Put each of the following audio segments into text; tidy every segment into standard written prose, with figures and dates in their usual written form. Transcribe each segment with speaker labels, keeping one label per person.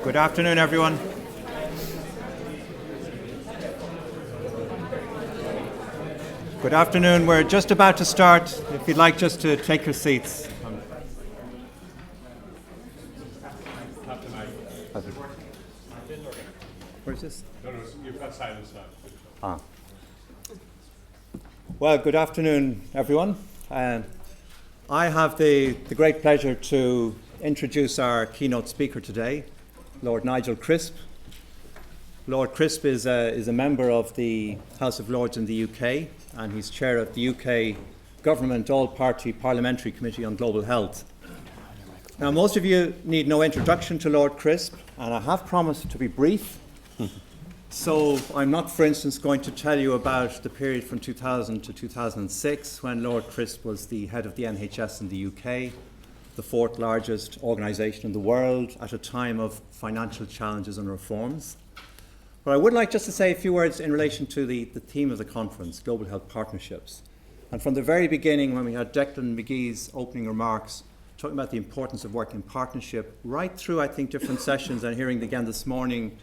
Speaker 1: Good afternoon, everyone. Good afternoon. We're just about to start. If you'd like just to take your seats. Where's this?
Speaker 2: No, you've got silence now.
Speaker 1: Well, good afternoon, everyone. I have the great pleasure to introduce our keynote speaker today, Lord Nigel Crisp. Lord Crisp is a member of the House of Lords in the UK, and he's chair of the UK Government All Party Parliamentary Committee on Global Health. Now, most of you need no introduction to Lord Crisp, and I have promised to be brief. So I'm not, for instance, going to tell you about the period from 2000 to 2006 when Lord Crisp was the head of the NHS in the UK, the fourth largest organisation in the world at a time of financial challenges and reforms. But I would like just to say a few words in relation to the theme of the conference, Global Health Partnerships. And from the very beginning, when we had Declan McGee's opening remarks, talking about the importance of working in partnership, right through, I think, different sessions, and hearing again this morning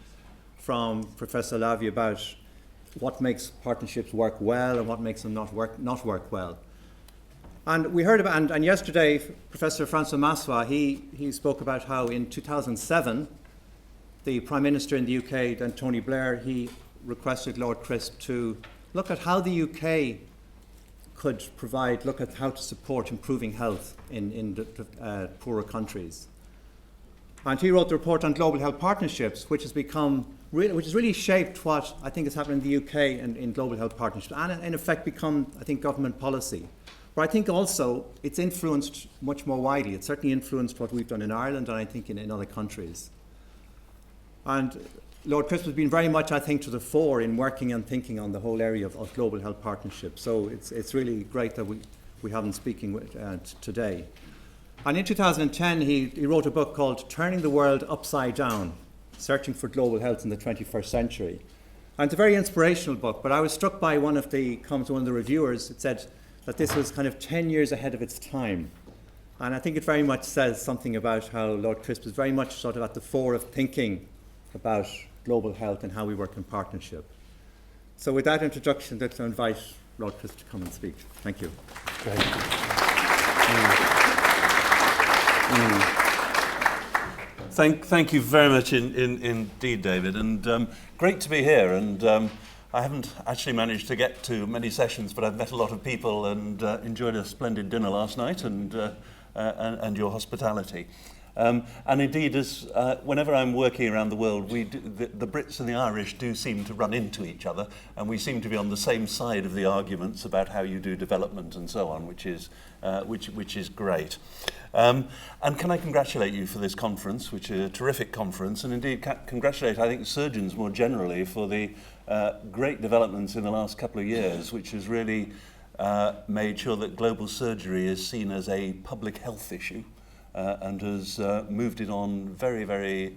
Speaker 1: from Professor Lavie about what makes partnerships work well and what makes them not work well. And we heard about, and yesterday, Professor Francois Massois, he spoke about how in 2007, the Prime Minister in the UK, then Tony Blair, he requested Lord Crisp to look at how the UK could look at how to support improving health in the poorer countries. And he wrote the report on global health partnerships, which has really shaped what I think is happening in the UK in global health partnerships, and in effect become, I think, government policy. But I think also it's influenced much more widely. It's certainly influenced what we've done in Ireland and I think in other countries. And Lord Crisp has been very much, I think, to the fore in working and thinking on the whole area of global health partnerships. So it's really great that we have him speaking today. And in 2010, he wrote a book called Turning the World Upside Down, Searching for Global Health in the 21st Century. And it's a very inspirational book, but I was struck by one of the comments, one of the reviewers. It said that this was kind of 10 years ahead of its time. And I think it very much says something about how Lord Crisp is very much sort of at the fore of thinking about global health and how we work in partnership. So with that introduction, let's invite Lord Crisp to come and speak. Thank you.
Speaker 2: Great.
Speaker 3: Thank you very much indeed, David, and great to be here. And I haven't actually managed to get to many sessions, but I've met a lot of people and enjoyed a splendid dinner last night and your hospitality. And indeed, whenever I'm working around the world, the Brits and the Irish do seem to run into each other, and we seem to be on the same side of the arguments about how you do development and so on, which is great. And can I congratulate you for this conference, which is a terrific conference, and indeed congratulate, I think, surgeons more generally for the great developments in the last couple of years, which has really made sure that global surgery is seen as a public health issue. And has moved it on very, very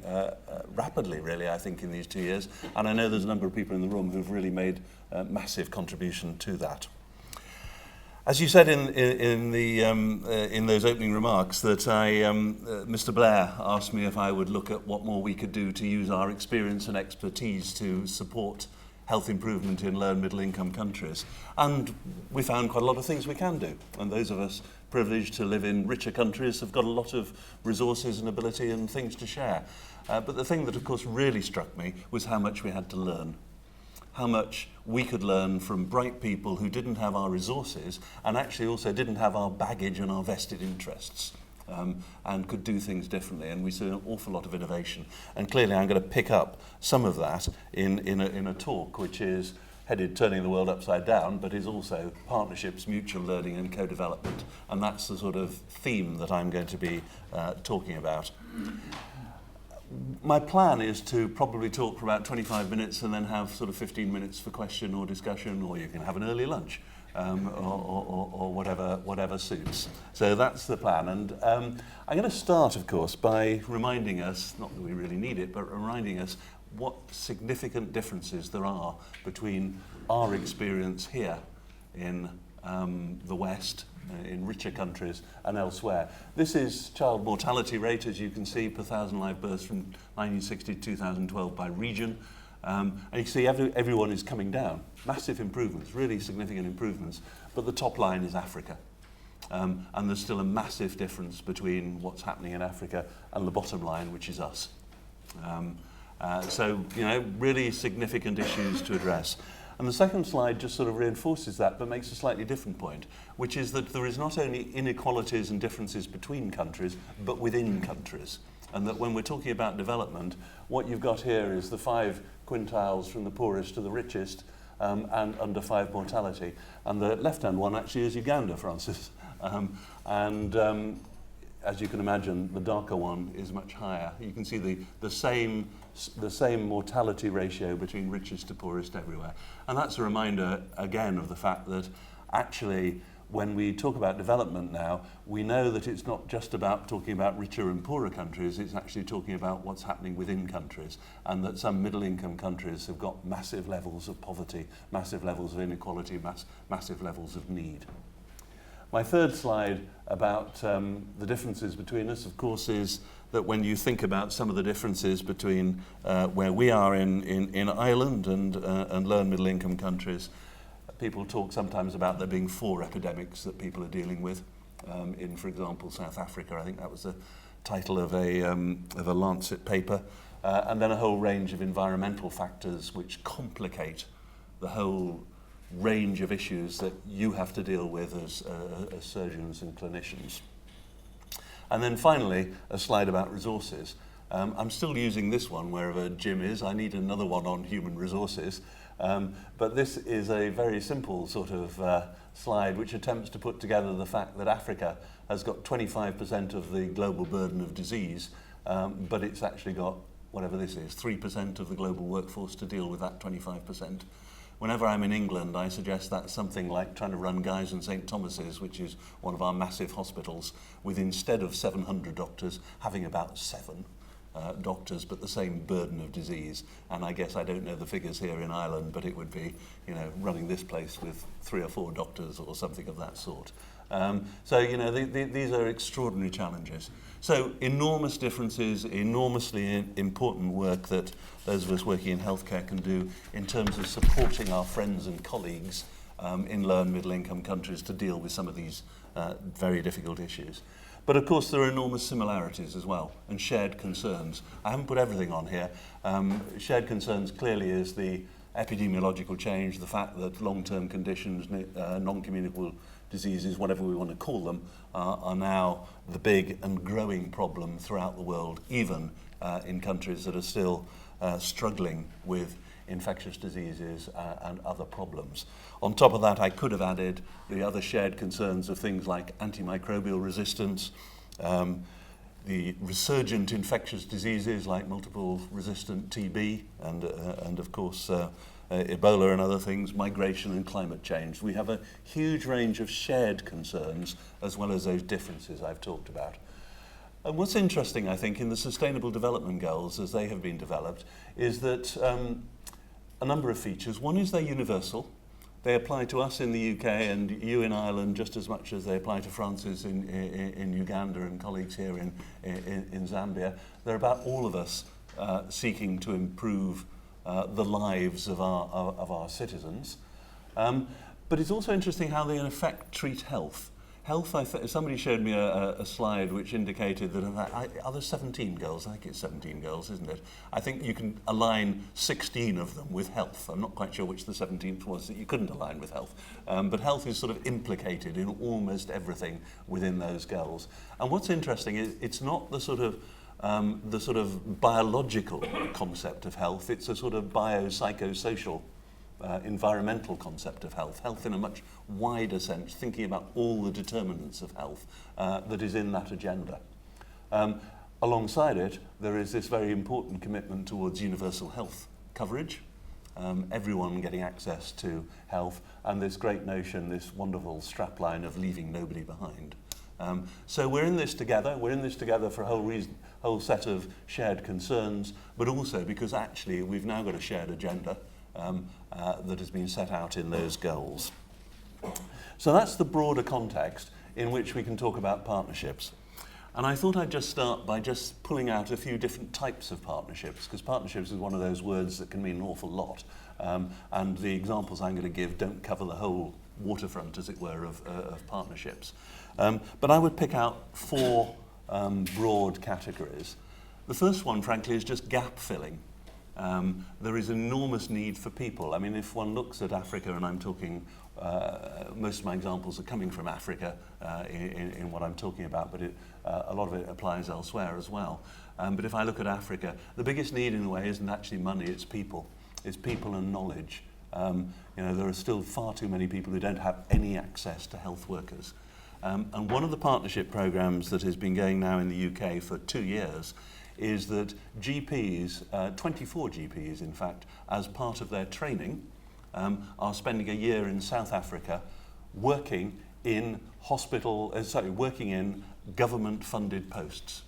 Speaker 3: rapidly, really, I think, in these 2 years. And I know there's a number of people in the room who've really made a massive contribution to that. As you said in those opening remarks, that Mr. Blair asked me if I would look at what more we could do to use our experience and expertise to support health improvement in low and middle income countries. And we found quite a lot of things we can do. And those of us privileged to live in richer countries have got a lot of resources and ability and things to share. But the thing that, of course, really struck me was how much we had to learn. How much we could learn from bright people who didn't have our resources and actually also didn't have our baggage and our vested interests. And could do things differently, and we see an awful lot of innovation. And clearly I'm going to pick up some of that in a talk which is headed Turning the World Upside Down, but is also partnerships, mutual learning and co-development. And that's the sort of theme that I'm going to be talking about. My plan is to probably talk for about 25 minutes and then have sort of 15 minutes for question or discussion, or you can have an early lunch. Or whatever suits. So that's the plan. And I'm going to start, of course, by reminding us, not that we really need it, but reminding us what significant differences there are between our experience here in the West, in richer countries and elsewhere. This is child mortality rate, as you can see, per 1,000 live births from 1960 to 2012 by region. And you can see everyone is coming down. Massive improvements, really significant improvements. But the top line is Africa. And there's still a massive difference between what's happening in Africa and the bottom line, which is us. So, really significant issues to address. And the second slide just sort of reinforces that, but makes a slightly different point, which is that there is not only inequalities and differences between countries, but within countries. And that when we're talking about development, what you've got here is the 5 quintiles from the poorest to the richest, and under 5 mortality. And the left-hand one actually is Uganda, Francis. As you can imagine, the darker one is much higher. You can see the same mortality ratio between richest to poorest everywhere. And that's a reminder, again, of the fact that actually, when we talk about development now, we know that it's not just about talking about richer and poorer countries, it's actually talking about what's happening within countries, and that some middle-income countries have got massive levels of poverty, massive levels of inequality, massive levels of need. My third slide about the differences between us, of course, is that when you think about some of the differences between where we are in Ireland and low and middle-income countries, people talk sometimes about there being 4 epidemics that people are dealing with. In, for example, South Africa, I think that was the title of a Lancet paper, and then a whole range of environmental factors which complicate the whole range of issues that you have to deal with as surgeons and clinicians. And then finally, a slide about resources. I'm still using this one wherever Jim is. I need another one on human resources. But this is a very simple sort of slide which attempts to put together the fact that Africa has got 25% of the global burden of disease, but it's actually got, whatever this is, 3% of the global workforce to deal with that 25%. Whenever I'm in England, I suggest that's something like trying to run Guy's and St Thomas's, which is one of our massive hospitals, with instead of 700 doctors, having about 7 doctors, but the same burden of disease. And I guess I don't know the figures here in Ireland, but it would be, running this place with 3 or 4 doctors or something of that sort. These are extraordinary challenges. So enormous differences, enormously important work that those of us working in healthcare can do in terms of supporting our friends and colleagues in low and middle income countries to deal with some of these very difficult issues. But of course there are enormous similarities as well, and shared concerns. I haven't put everything on here. Shared concerns clearly is the epidemiological change, the fact that long-term conditions, non-communicable diseases, whatever we want to call them, are now the big and growing problem throughout the world, even in countries that are still struggling with infectious diseases and other problems. On top of that, I could have added the other shared concerns of things like antimicrobial resistance, the resurgent infectious diseases like multiple resistant TB, and of course Ebola and other things, migration and climate change. We have a huge range of shared concerns as well as those differences I've talked about. And what's interesting, I think, in the Sustainable Development Goals as they have been developed is that a number of features. One is they're universal. They apply to us in the UK and you in Ireland just as much as they apply to Francis in Uganda and colleagues here in Zambia. They're about all of us seeking to improve the lives of our citizens. But it's also interesting how they in effect treat health. Health, somebody showed me a slide which indicated that, are there 17 goals? I think it's 17 goals, isn't it? I think you can align 16 of them with health. I'm not quite sure which the 17th was that you couldn't align with health. But health is sort of implicated in almost everything within those goals. And what's interesting is it's not the sort of biological concept of health. It's a sort of biopsychosocial environmental concept of health, health in a much wider sense, thinking about all the determinants of health that is in that agenda. Alongside it, there is this very important commitment towards universal health coverage, everyone getting access to health, and this great notion, this wonderful strapline of leaving nobody behind. So we're in this together. We're in this together for a whole set of shared concerns, but also because actually we've now got a shared agenda that has been set out in those goals. So that's the broader context in which we can talk about partnerships. And I thought I'd just start by just pulling out a few different types of partnerships, because partnerships is one of those words that can mean an awful lot. And the examples I'm going to give don't cover the whole waterfront, as it were, of partnerships. But I would pick out four broad categories. The first one, frankly, is just gap filling. There is enormous need for people. I mean, if one looks at Africa, and I'm talking, most of my examples are coming from Africa in what I'm talking about, but a lot of it applies elsewhere as well. But if I look at Africa, the biggest need in a way isn't actually money, it's people. It's people and knowledge. There are still far too many people who don't have any access to health workers. And one of the partnership programs that has been going now in the UK for 2 years is that GPs, 24 GPs in fact, as part of their training, are spending a year in South Africa working in working in government-funded posts.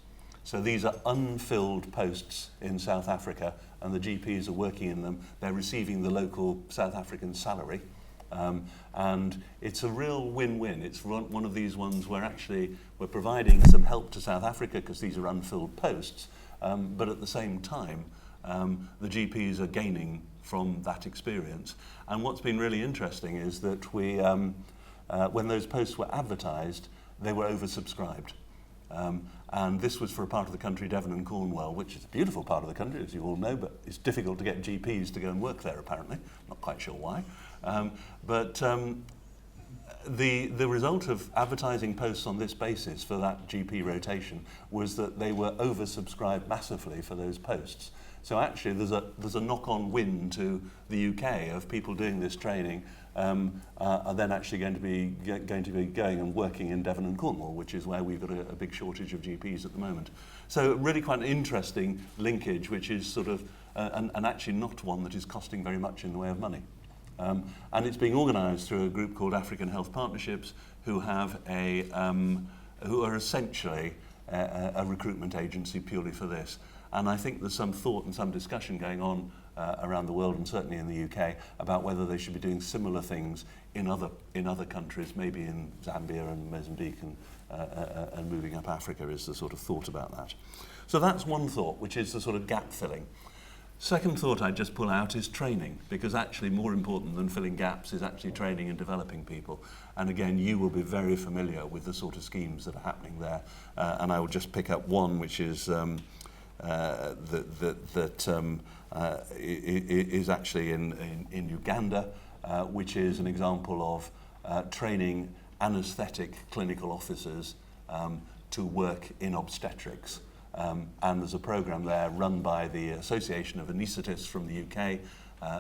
Speaker 3: So these are unfilled posts in South Africa, and the GPs are working in them. They're receiving the local South African salary. And it's a real win-win. It's one of these ones where actually we're providing some help to South Africa because these are unfilled posts, but at the same time, the GPs are gaining from that experience. And what's been really interesting is that when those posts were advertised, they were oversubscribed. And this was for a part of the country, Devon and Cornwall, which is a beautiful part of the country, as you all know, but it's difficult to get GPs to go and work there, apparently. Not quite sure why. The result of advertising posts on this basis for that GP rotation was that they were oversubscribed massively for those posts. So actually there's a knock-on win to the UK of people doing this training are then actually going to be going and working in Devon and Cornwall, which is where we've got a big shortage of GPs at the moment. So really quite an interesting linkage, which is sort of and actually not one that is costing very much in the way of money. And it's being organised through a group called African Health Partnerships, who have who are essentially a recruitment agency purely for this. And I think there's some thought and some discussion going on around the world, and certainly in the UK, about whether they should be doing similar things in other countries, maybe in Zambia and Mozambique and moving up Africa is the sort of thought about that. So that's one thought, which is the sort of gap filling. Second thought I'd just pull out is training, because actually more important than filling gaps is actually training and developing people. And again, you will be very familiar with the sort of schemes that are happening there. And I will just pick up one, which is is actually in Uganda, which is an example of training anaesthetic clinical officers to work in obstetrics. And there's a programme there run by the Association of Anaesthetists from the UK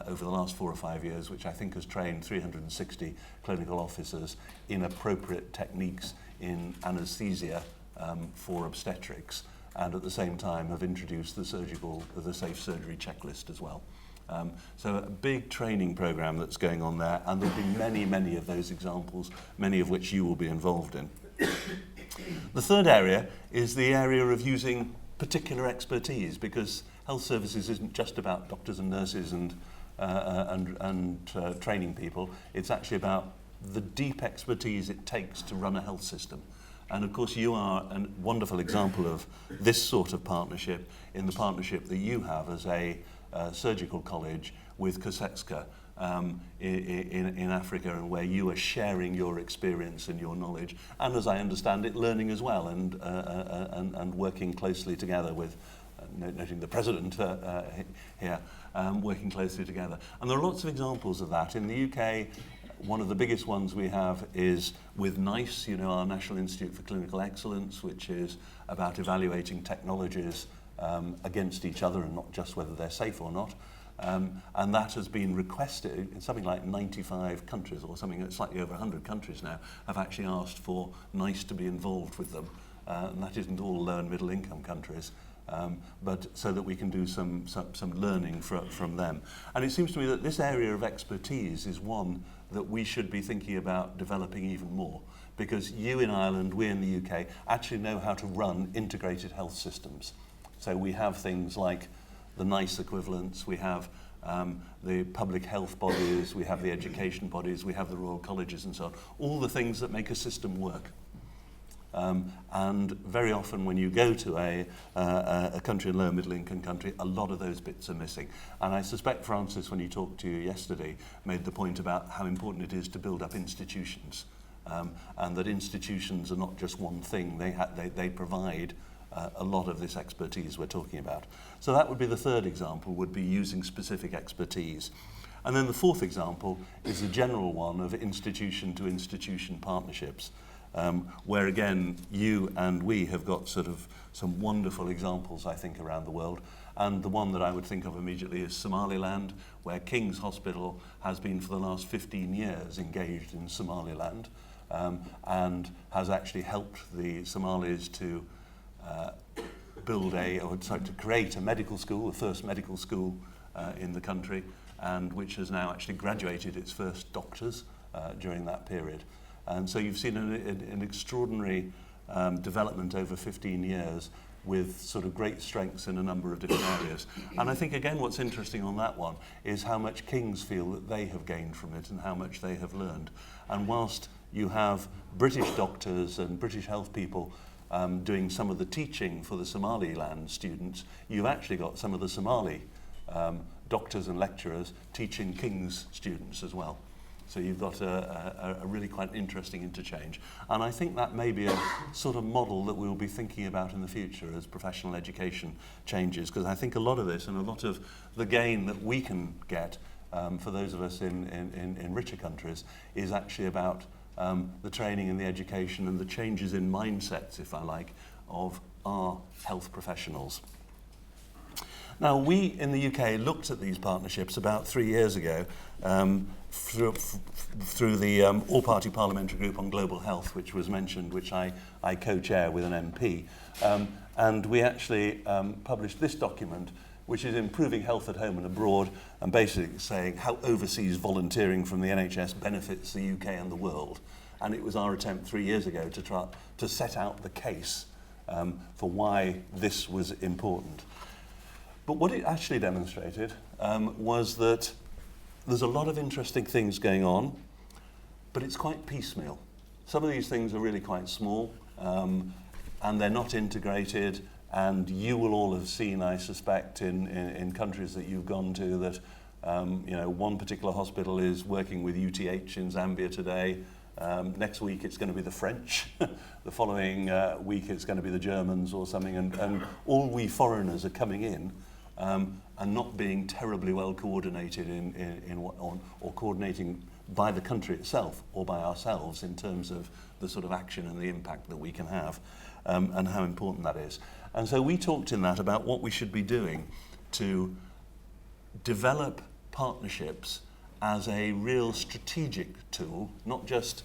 Speaker 3: over the last 4 or 5 years, which I think has trained 360 clinical officers in appropriate techniques in anaesthesia for obstetrics, and at the same time have introduced the safe surgery checklist as well. So a big training programme that's going on there, and there'll be many, many of those examples, many of which you will be involved in. The third area is the area of using particular expertise, because health services isn't just about doctors and nurses and training people. It's actually about the deep expertise it takes to run a health system. And of course you are a wonderful example of this sort of partnership in the partnership that you have as a surgical college with Kosetska in Africa, and where you are sharing your experience and your knowledge, and as I understand it, learning as well, and working closely together with, noting the president here, working closely together. And there are lots of examples of that. In the UK, one of the biggest ones we have is with NICE, our National Institute for Clinical Excellence, which is about evaluating technologies against each other and not just whether they're safe or not. And that has been requested in something like 95 countries, or something slightly over 100 countries now, have actually asked for NICE to be involved with them. And that isn't all low and middle income countries, but so that we can do some learning from them. And it seems to me that this area of expertise is one that we should be thinking about developing even more, because you in Ireland, we in the UK, actually know how to run integrated health systems. So we have things like the NICE equivalents, we have the public health bodies, we have the education bodies, we have the royal colleges and so on, all the things that make a system work. And very often when you go to a country, a low middle income country, a lot of those bits are missing. And I suspect Francis, when he talked to you yesterday, made the point about how important it is to build up institutions. And that institutions are not just one thing, they provide a lot of this expertise we're talking about. So that would be the third example, would be using specific expertise. And then the fourth example is the general one of institution to institution partnerships. Where again, you and we have got sort of some wonderful examples, I think, around the world. And the one that I would think of immediately is Somaliland, where King's Hospital has been for the last 15 years engaged in Somaliland, and has actually helped the Somalis to to create a medical school, the first medical school in the country, and which has now actually graduated its first doctors during that period. And so you've seen an extraordinary development over 15 years with sort of great strengths in a number of different areas. And I think, again, what's interesting on that one is how much Kings feel that they have gained from it and how much they have learned. And whilst you have British doctors and British health people doing some of the teaching for the Somaliland students, you've actually got some of the Somali doctors and lecturers teaching King's students as well. So you've got a really quite interesting interchange. And I think that may be a sort of model that we'll be thinking about in the future as professional education changes, because I think a lot of this and a lot of the gain that we can get for those of us in richer countries is actually about the training and the education and the changes in mindsets, if I like, of our health professionals. Now, we in the UK looked at these partnerships about 3 years ago through the All Party Parliamentary Group on Global Health, which was mentioned, which I co-chair with an MP. And we actually published this document, which is Improving Health at Home and Abroad, and basically saying how overseas volunteering from the NHS benefits the UK and the world. And it was our attempt 3 years ago to try to set out the case for why this was important. But what it actually demonstrated was that there's a lot of interesting things going on, but it's quite piecemeal. Some of these things are really quite small, and they're not integrated, and you will all have seen, I suspect, in countries that you've gone to that one particular hospital is working with UTH in Zambia today. Next week it's going to be the French. The following week it's going to be the Germans or something, and all we foreigners are coming in and not being terribly well coordinated or coordinating by the country itself or by ourselves in terms of the sort of action and the impact that we can have, and how important that is. And so we talked in that about what we should be doing to develop partnerships as a real strategic tool, not just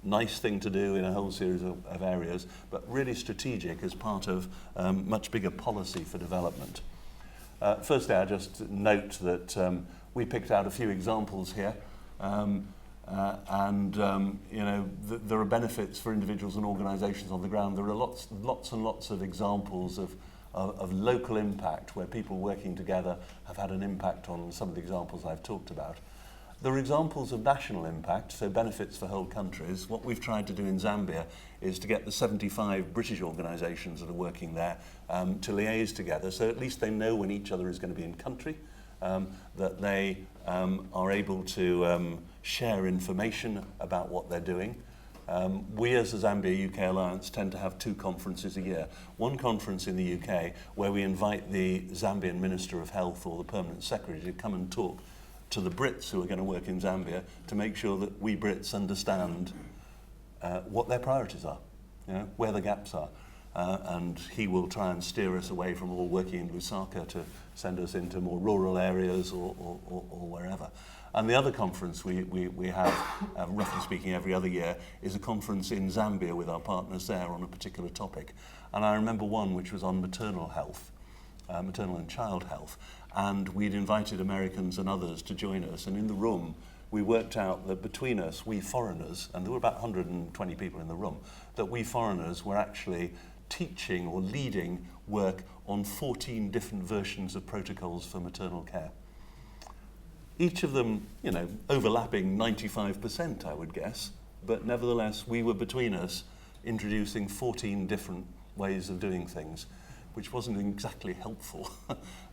Speaker 3: nice thing to do in a whole series of areas, but really strategic as part of much bigger policy for development. Firstly, I just note that we picked out a few examples here, and there are benefits for individuals and organisations on the ground. There are lots and lots of examples of local impact where people working together have had an impact on some of the examples I've talked about. There are examples of national impact, so benefits for whole countries. What we've tried to do in Zambia is to get the 75 British organisations that are working there to liaise together, so at least they know when each other is going to be in country, that they are able to share information about what they're doing. We as the Zambia-UK Alliance tend to have 2 conferences a year. One conference in the UK where we invite the Zambian Minister of Health or the Permanent Secretary to come and talk to the Brits who are going to work in Zambia to make sure that we Brits understand what their priorities are, where the gaps are. And he will try and steer us away from all working in Lusaka to send us into more rural areas or wherever. And the other conference we have, roughly speaking, every other year, is a conference in Zambia with our partners there on a particular topic. And I remember one which was on maternal health, maternal and child health. And we'd invited Americans and others to join us. And in the room, we worked out that between us, we foreigners, and there were about 120 people in the room, that we foreigners were actually teaching or leading work on 14 different versions of protocols for maternal care. each of them, overlapping 95%, I would guess, but nevertheless, we were between us introducing 14 different ways of doing things, which wasn't exactly helpful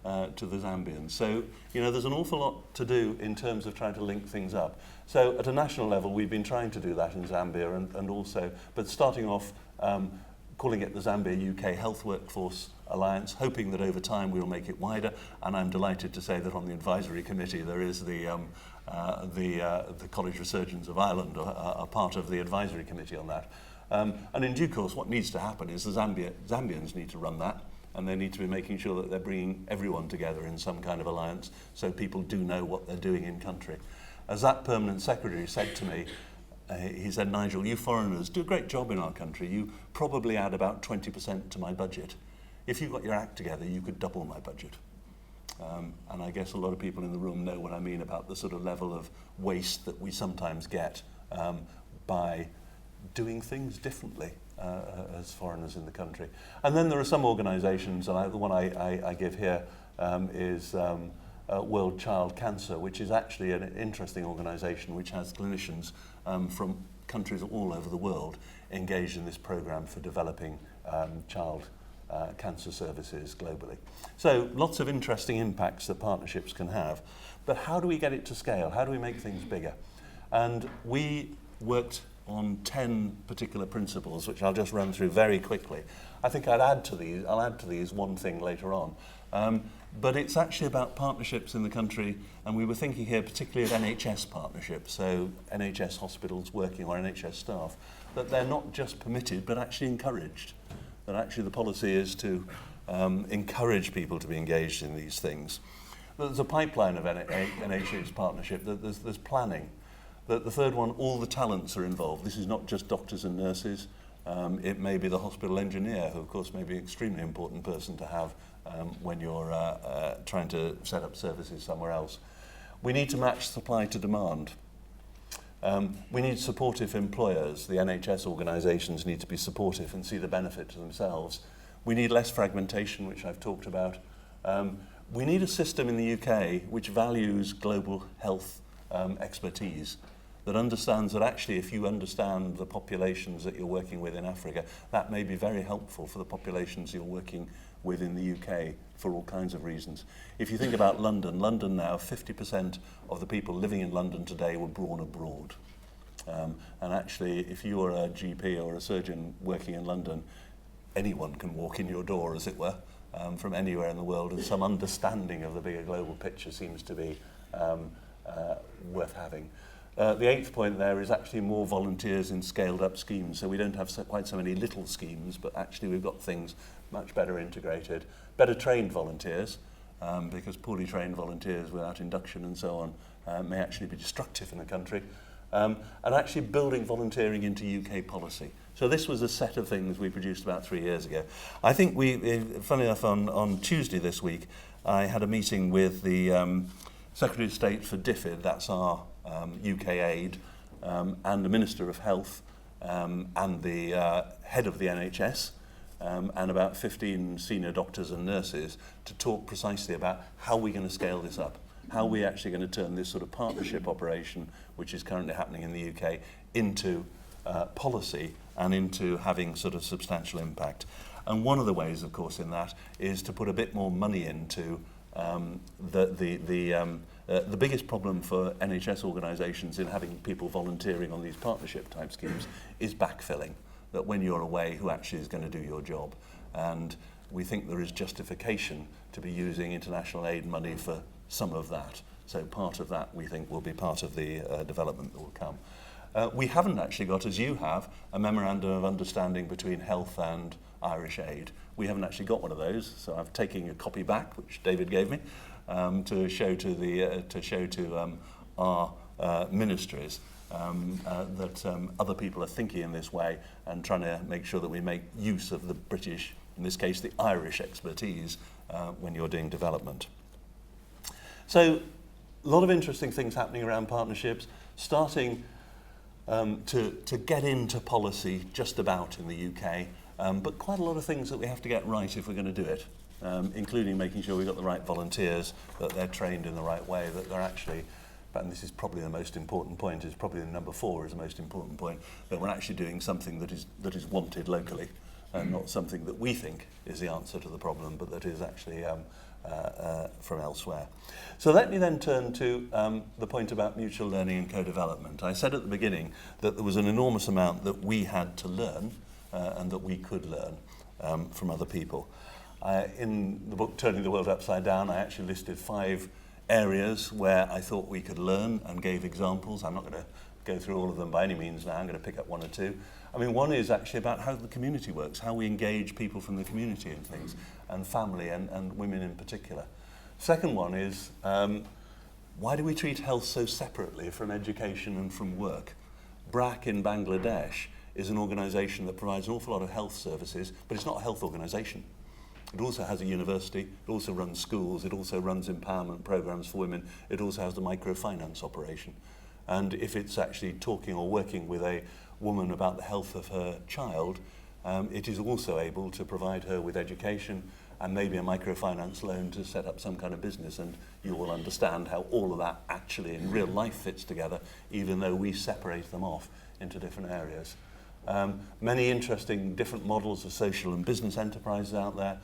Speaker 3: to the Zambians. So, there's an awful lot to do in terms of trying to link things up. So at a national level, we've been trying to do that in Zambia and also, but starting off, calling it the Zambia UK Health Workforce Alliance, hoping that over time we'll make it wider. And I'm delighted to say that on the advisory committee there is the College of Surgeons of Ireland are part of the advisory committee on that. And in due course, what needs to happen is the Zambians need to run that, and they need to be making sure that they're bringing everyone together in some kind of alliance so people do know what they're doing in country. As that permanent secretary said to me, he said, Nigel, you foreigners do a great job in our country. You probably add about 20% to my budget. If you got your act together, you could double my budget. And I guess a lot of people in the room know what I mean about the sort of level of waste that we sometimes get by doing things differently as foreigners in the country. And then there are some organisations, and the one I give here is World Child Cancer, which is actually an interesting organisation which has clinicians from countries all over the world engaged in this programme for developing child cancer services globally. So lots of interesting impacts that partnerships can have. But how do we get it to scale? How do we make things bigger? And we worked on 10 particular principles, which I'll just run through very quickly. I think I'll add to these one thing later on. But it's actually about partnerships in the country, and we were thinking here particularly of NHS partnerships, so NHS hospitals working or NHS staff, that they're not just permitted but actually encouraged. That actually the policy is to encourage people to be engaged in these things. There's a pipeline of NHS partnership, there's planning. The third one, all the talents are involved. This is not just doctors and nurses. It may be the hospital engineer, who of course may be an extremely important person to have when you're trying to set up services somewhere else. We need to match supply to demand. We need supportive employers. The NHS organisations need to be supportive and see the benefit to themselves. We need less fragmentation, which I've talked about. We need a system in the UK which values global health expertise, that understands that actually if you understand the populations that you're working with in Africa, that may be very helpful for the populations you're working with in the UK for all kinds of reasons. If you think about London now, 50% of the people living in London today were born abroad. And actually, if you are a GP or a surgeon working in London, anyone can walk in your door, as it were, from anywhere in the world, and some understanding of the bigger global picture seems to be worth having. The eighth point there is actually more volunteers in scaled up schemes. So we don't have quite so many little schemes, but actually we've got things much better integrated. Better trained volunteers, because poorly trained volunteers without induction and so on may actually be destructive in a country. And actually building volunteering into UK policy. So this was a set of things we produced about 3 years ago. I think funny enough, on Tuesday this week, I had a meeting with the Secretary of State for DFID, that's our UK aid, and the Minister of Health, and the head of the NHS, and about 15 senior doctors and nurses to talk precisely about how we're going to scale this up, how we're actually going to turn this sort of partnership operation, which is currently happening in the UK, into policy and into having sort of substantial impact. And one of the ways, of course, in that is to put a bit more money into the biggest problem for NHS organisations in having people volunteering on these partnership type schemes is backfilling, that when you're away, who actually is going to do your job? And we think there is justification to be using international aid money for some of that. So part of that, we think, will be part of the development that will come. We haven't actually got, as you have, a memorandum of understanding between Health and Irish Aid. We haven't actually got one of those, so I'm taking a copy back, which David gave me, to show to our ministries that other people are thinking in this way and trying to make sure that we make use of the British, in this case the Irish expertise, when you're doing development. So a lot of interesting things happening around partnerships, starting to get into policy just about in the UK, but quite a lot of things that we have to get right if we're going to do it. including making sure we've got the right volunteers, that they're trained in the right way, that they're actually, and this is probably the most important point, is probably number 4 is the most important point, that we're actually doing something that is wanted locally, and not something that we think is the answer to the problem, but that is actually from elsewhere. So let me then turn to the point about mutual learning and co-development. I said at the beginning that there was an enormous amount that we had to learn and that we could learn from other people. In the book Turning the World Upside Down, I actually listed 5 areas where I thought we could learn and gave examples. I'm not going to go through all of them by any means now. I'm going to pick up 1 or 2. I mean, one is actually about how the community works, how we engage people from the community and things, and family and women in particular. Second one is, why do we treat health so separately from education and from work? BRAC in Bangladesh is an organisation that provides an awful lot of health services, but it's not a health organisation. It also has a university, it also runs schools, it also runs empowerment programs for women, it also has the microfinance operation. And if it's actually talking or working with a woman about the health of her child, it is also able to provide her with education and maybe a microfinance loan to set up some kind of business, and you will understand how all of that actually in real life fits together, even though we separate them off into different areas. Many interesting different models of social and business enterprises out there.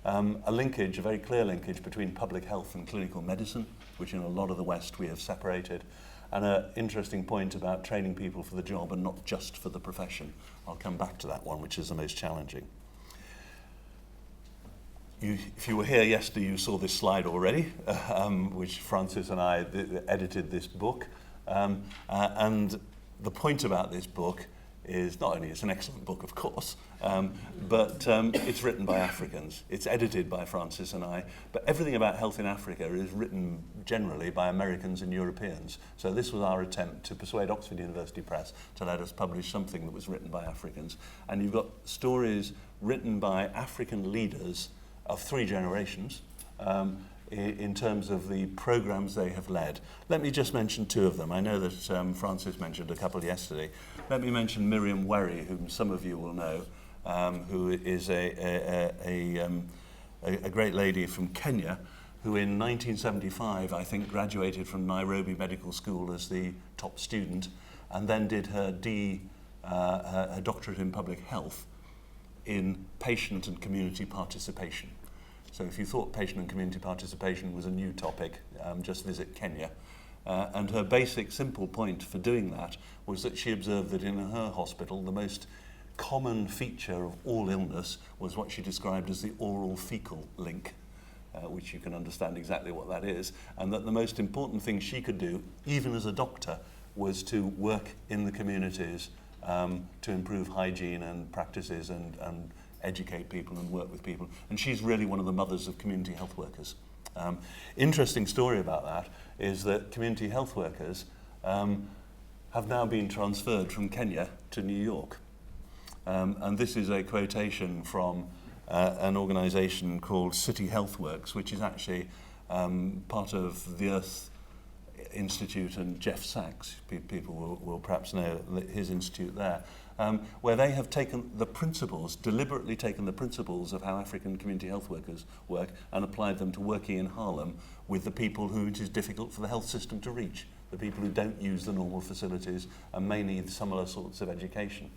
Speaker 3: A linkage, a very clear linkage between public health and clinical medicine, which in a lot of the West we have separated. And an interesting point about training people for the job and not just for the profession. I'll come back to that one, which is the most challenging. If you were here yesterday, you saw this slide already, which Francis and I edited this book. And the point about this book is not only it's an excellent book, of course, but it's written by Africans. It's edited by Francis and I, but everything about health in Africa is written generally by Americans and Europeans. So this was our attempt to persuade Oxford University Press to let us publish something that was written by Africans. And you've got stories written by African leaders of 3 generations in terms of the programs they have led. Let me just mention 2 of them. I know that Francis mentioned a couple yesterday. Let me mention Miriam Werry, whom some of you will know, who is a great lady from Kenya, who in 1975, I think, graduated from Nairobi Medical School as the top student, and then did her doctorate in public health in patient and community participation. So if you thought patient and community participation was a new topic, just visit Kenya. And her basic, simple point for doing that was that she observed that in her hospital, the most common feature of all illness was what she described as the oral-fecal link, which you can understand exactly what that is, and that the most important thing she could do, even as a doctor, was to work in the communities to improve hygiene and practices and educate people and work with people. And she's really one of the mothers of community health workers. Interesting story about that is that community health workers have now been transferred from Kenya to New York. And this is a quotation from an organisation called City Health Works, which is actually part of the Earth Institute and Jeff Sachs, people will perhaps know his institute there, where they have taken the principles, deliberately taken the principles of how African community health workers work and applied them to working in Harlem with the people who it is difficult for the health system to reach, the people who don't use the normal facilities and may need similar sorts of education.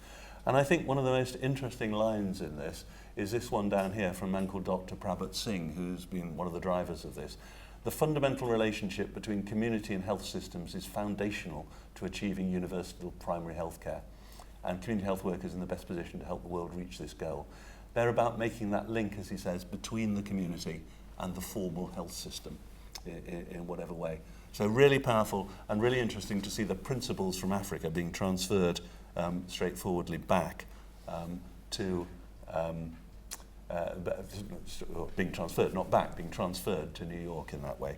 Speaker 3: And I think one of the most interesting lines in this is this one down here from a man called Dr. Prabhat Singh, who's been one of the drivers of this. The fundamental relationship between community and health systems is foundational to achieving universal primary health care. And community health workers are in the best position to help the world reach this goal. They're about making that link, as he says, between the community and the formal health system in whatever way. So really powerful and really interesting to see the principles from Africa being transferred straightforwardly back being transferred, not back, being transferred to New York in that way.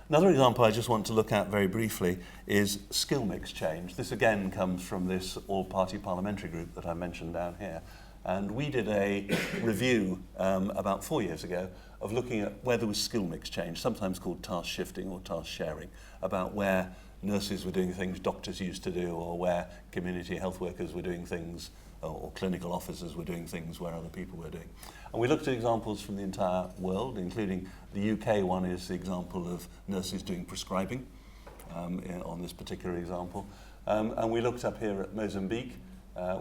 Speaker 3: Another example I just want to look at very briefly is skill mix change. This again comes from this All Party Parliamentary Group that I mentioned down here. And we did a review about 4 years ago of looking at where there was skill mix change, sometimes called task shifting or task sharing, about where nurses were doing things doctors used to do, or where community health workers were doing things, or clinical officers were doing things where other people were doing. And we looked at examples from the entire world, including the UK one is the example of nurses doing prescribing on this particular example. And we looked up here at Mozambique,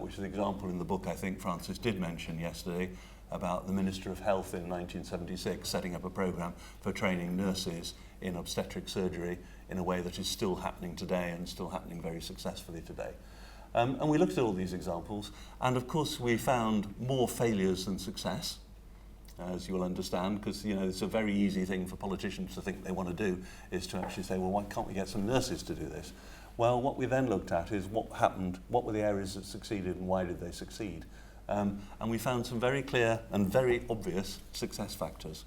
Speaker 3: which is an example in the book I think Francis did mention yesterday, about the Minister of Health in 1976 setting up a programme for training nurses in obstetric surgery in a way that is still happening today and still happening very successfully today. And we looked at all these examples, and of course we found more failures than success, as you will understand, because it's a very easy thing for politicians to think they want to do, is to actually say, well, why can't we get some nurses to do this? Well, what we then looked at is what happened, what were the areas that succeeded and why did they succeed? And we found some very clear and very obvious success factors.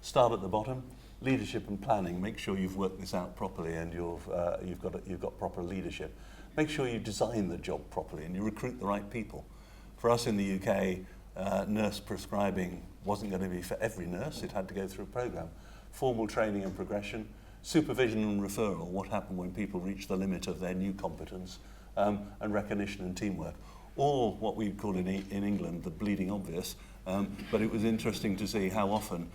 Speaker 3: Start at the bottom, leadership and planning. Make sure you've worked this out properly and you've got proper leadership. Make sure you design the job properly and you recruit the right people. For us in the UK, nurse prescribing wasn't going to be for every nurse. It had to go through a programme. Formal training and progression, supervision and referral, what happened when people reached the limit of their new competence, and recognition and teamwork. Or what we call in England the bleeding obvious, but it was interesting to see how often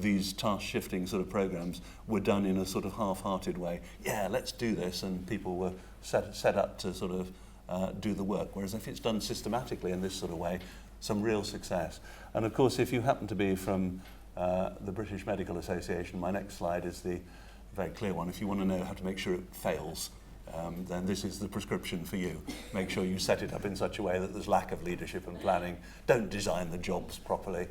Speaker 3: these task-shifting sort of programmes were done in a sort of half-hearted way. Yeah, let's do this, and people were set up to sort of do the work. Whereas if it's done systematically in this sort of way, some real success. And of course, if you happen to be from the British Medical Association, my next slide is the very clear one. If you want to know how to make sure it fails, then this is the prescription for you. Make sure you set it up in such a way that there's lack of leadership and planning. Don't design the jobs properly.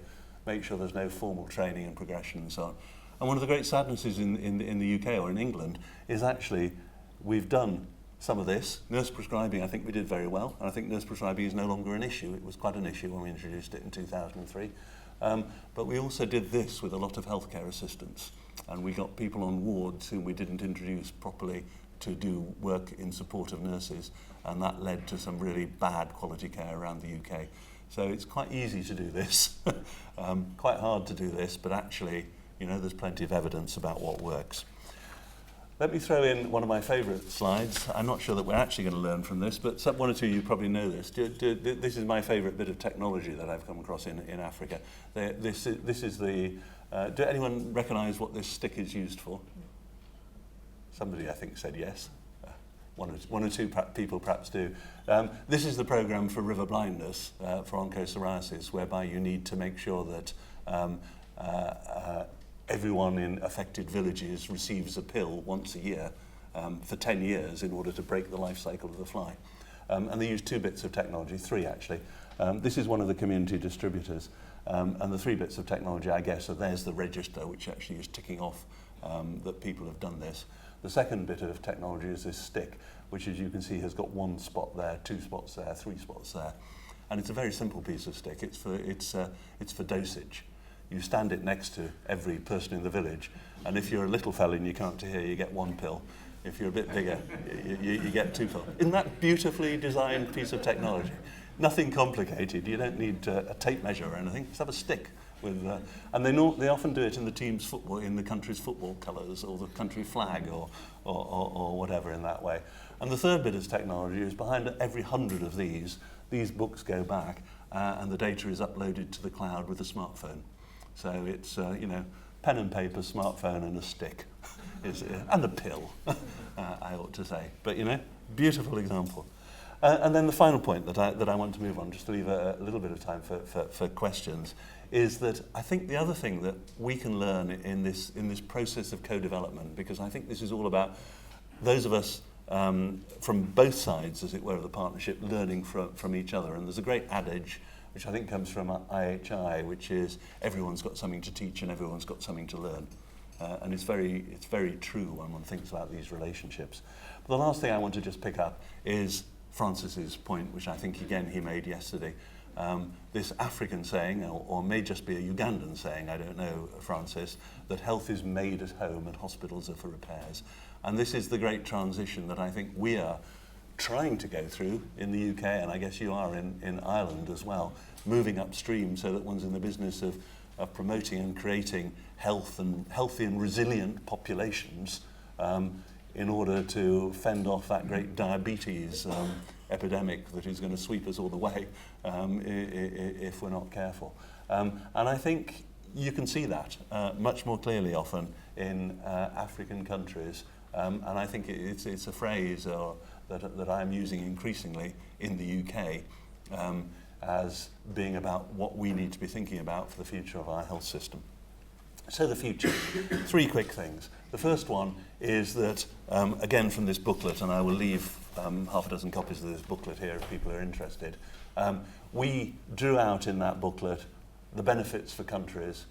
Speaker 3: Make sure there's no formal training and progression and so on. And one of the great sadnesses in the UK or in England is actually we've done some of this. Nurse prescribing, I think we did very well. And I think nurse prescribing is no longer an issue. It was quite an issue when we introduced it in 2003. But we also did this with a lot of healthcare assistants. And we got people on wards whom we didn't introduce properly to do work in support of nurses, and that led to some really bad quality care around the UK. So it's quite easy to do this, quite hard to do this, but actually, there's plenty of evidence about what works. Let me throw in one of my favourite slides. I'm not sure that we're actually going to learn from this, but one or two of you probably know this. This is my favourite bit of technology that I've come across in Africa. This is the... do anyone recognise what this stick is used for? Somebody, I think, said yes. One or two people perhaps do. This is the programme for river blindness, for onchocerciasis, whereby you need to make sure that everyone in affected villages receives a pill once a year for 10 years in order to break the life cycle of the fly. And they use two bits of technology, three actually. This is one of the community distributors. And the three bits of technology, I guess, are there's the register, which actually is ticking off that people have done this. The second bit of technology is this stick, which, as you can see, has got one spot there, two spots there, three spots there. And it's a very simple piece of stick. It's for dosage. You stand it next to every person in the village, and if you're a little fella and you can't hear, you get one pill. If you're a bit bigger, you get two pills. Isn't that beautifully designed piece of technology? Nothing complicated. You don't need a tape measure or anything. Just have a stick. And they often do it in the team's football, in the country's football colours, or the country flag, or whatever in that way. And the third bit of technology is behind every 100 of these books go back, and the data is uploaded to the cloud with a smartphone. So it's pen and paper, smartphone, and a stick, and a pill, I ought to say. But beautiful example. And then the final point that I want to move on, just to leave a little bit of time for questions, is that I think the other thing that we can learn in this process of co-development, because I think this is all about those of us from both sides, as it were, of the partnership, learning from each other. And there's a great adage, which I think comes from IHI, which is everyone's got something to teach and everyone's got something to learn. And it's very true when one thinks about these relationships. But the last thing I want to just pick up is Francis's point, which I think again he made yesterday. This African saying, or may just be a Ugandan saying, I don't know, Francis, that health is made at home and hospitals are for repairs. And this is the great transition that I think we are trying to go through in the UK, and I guess you are in Ireland as well, moving upstream so that one's in the business of promoting and creating healthy and resilient populations in order to fend off that great diabetes epidemic that is going to sweep us all the way if we're not careful. And I think you can see that much more clearly often in African countries. And I think it's a phrase that I'm using increasingly in the UK as being about what we need to be thinking about for the future of our health system. So the future, 3 quick things. The first one is that, again from this booklet, and I will leave half a dozen copies of this booklet here if people are interested, we drew out in that booklet the benefits for countries,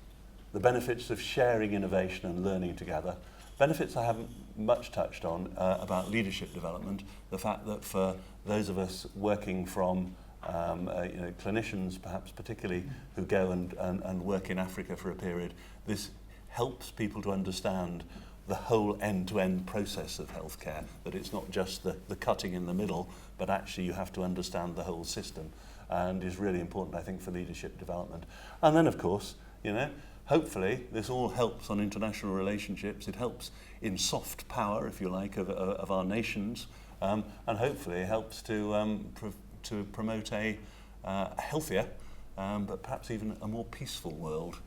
Speaker 3: the benefits of sharing innovation and learning together, benefits I haven't much touched on about leadership development, the fact that for those of us working from clinicians, perhaps particularly, who go and work in Africa for a period, this helps people to understand the whole end-to-end process of healthcare, that it's not just the cutting in the middle, but actually you have to understand the whole system, and is really important, I think, for leadership development. And then, of course, hopefully this all helps on international relationships. It helps in soft power, if you like, of our nations, and hopefully it helps to promote a healthier, but perhaps even a more peaceful world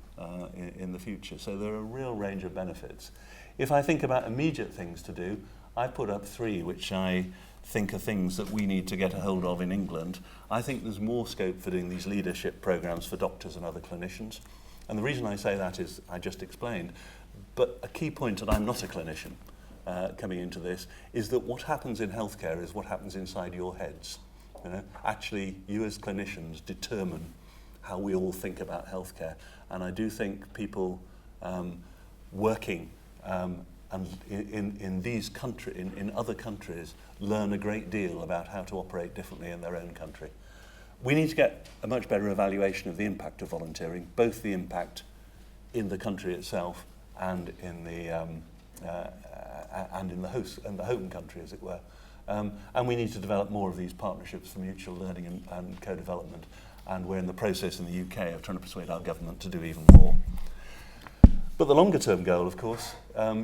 Speaker 3: in the future. So there are a real range of benefits. If I think about immediate things to do, I put up 3 which I think are things that we need to get a hold of in England. I think there's more scope for doing these leadership programs for doctors and other clinicians. And the reason I say that is I just explained. But a key point, and I'm not a clinician coming into this, is that what happens in healthcare is what happens inside your heads. Actually, you as clinicians determine how we all think about healthcare. And I do think people working and in these in other countries learn a great deal about how to operate differently in their own country. We need to get a much better evaluation of the impact of volunteering, both the impact in the country itself and in the home country, as it were. And we need to develop more of these partnerships for mutual learning and co-development. And we're in the process in the UK of trying to persuade our government to do even more. But the longer term goal, of course,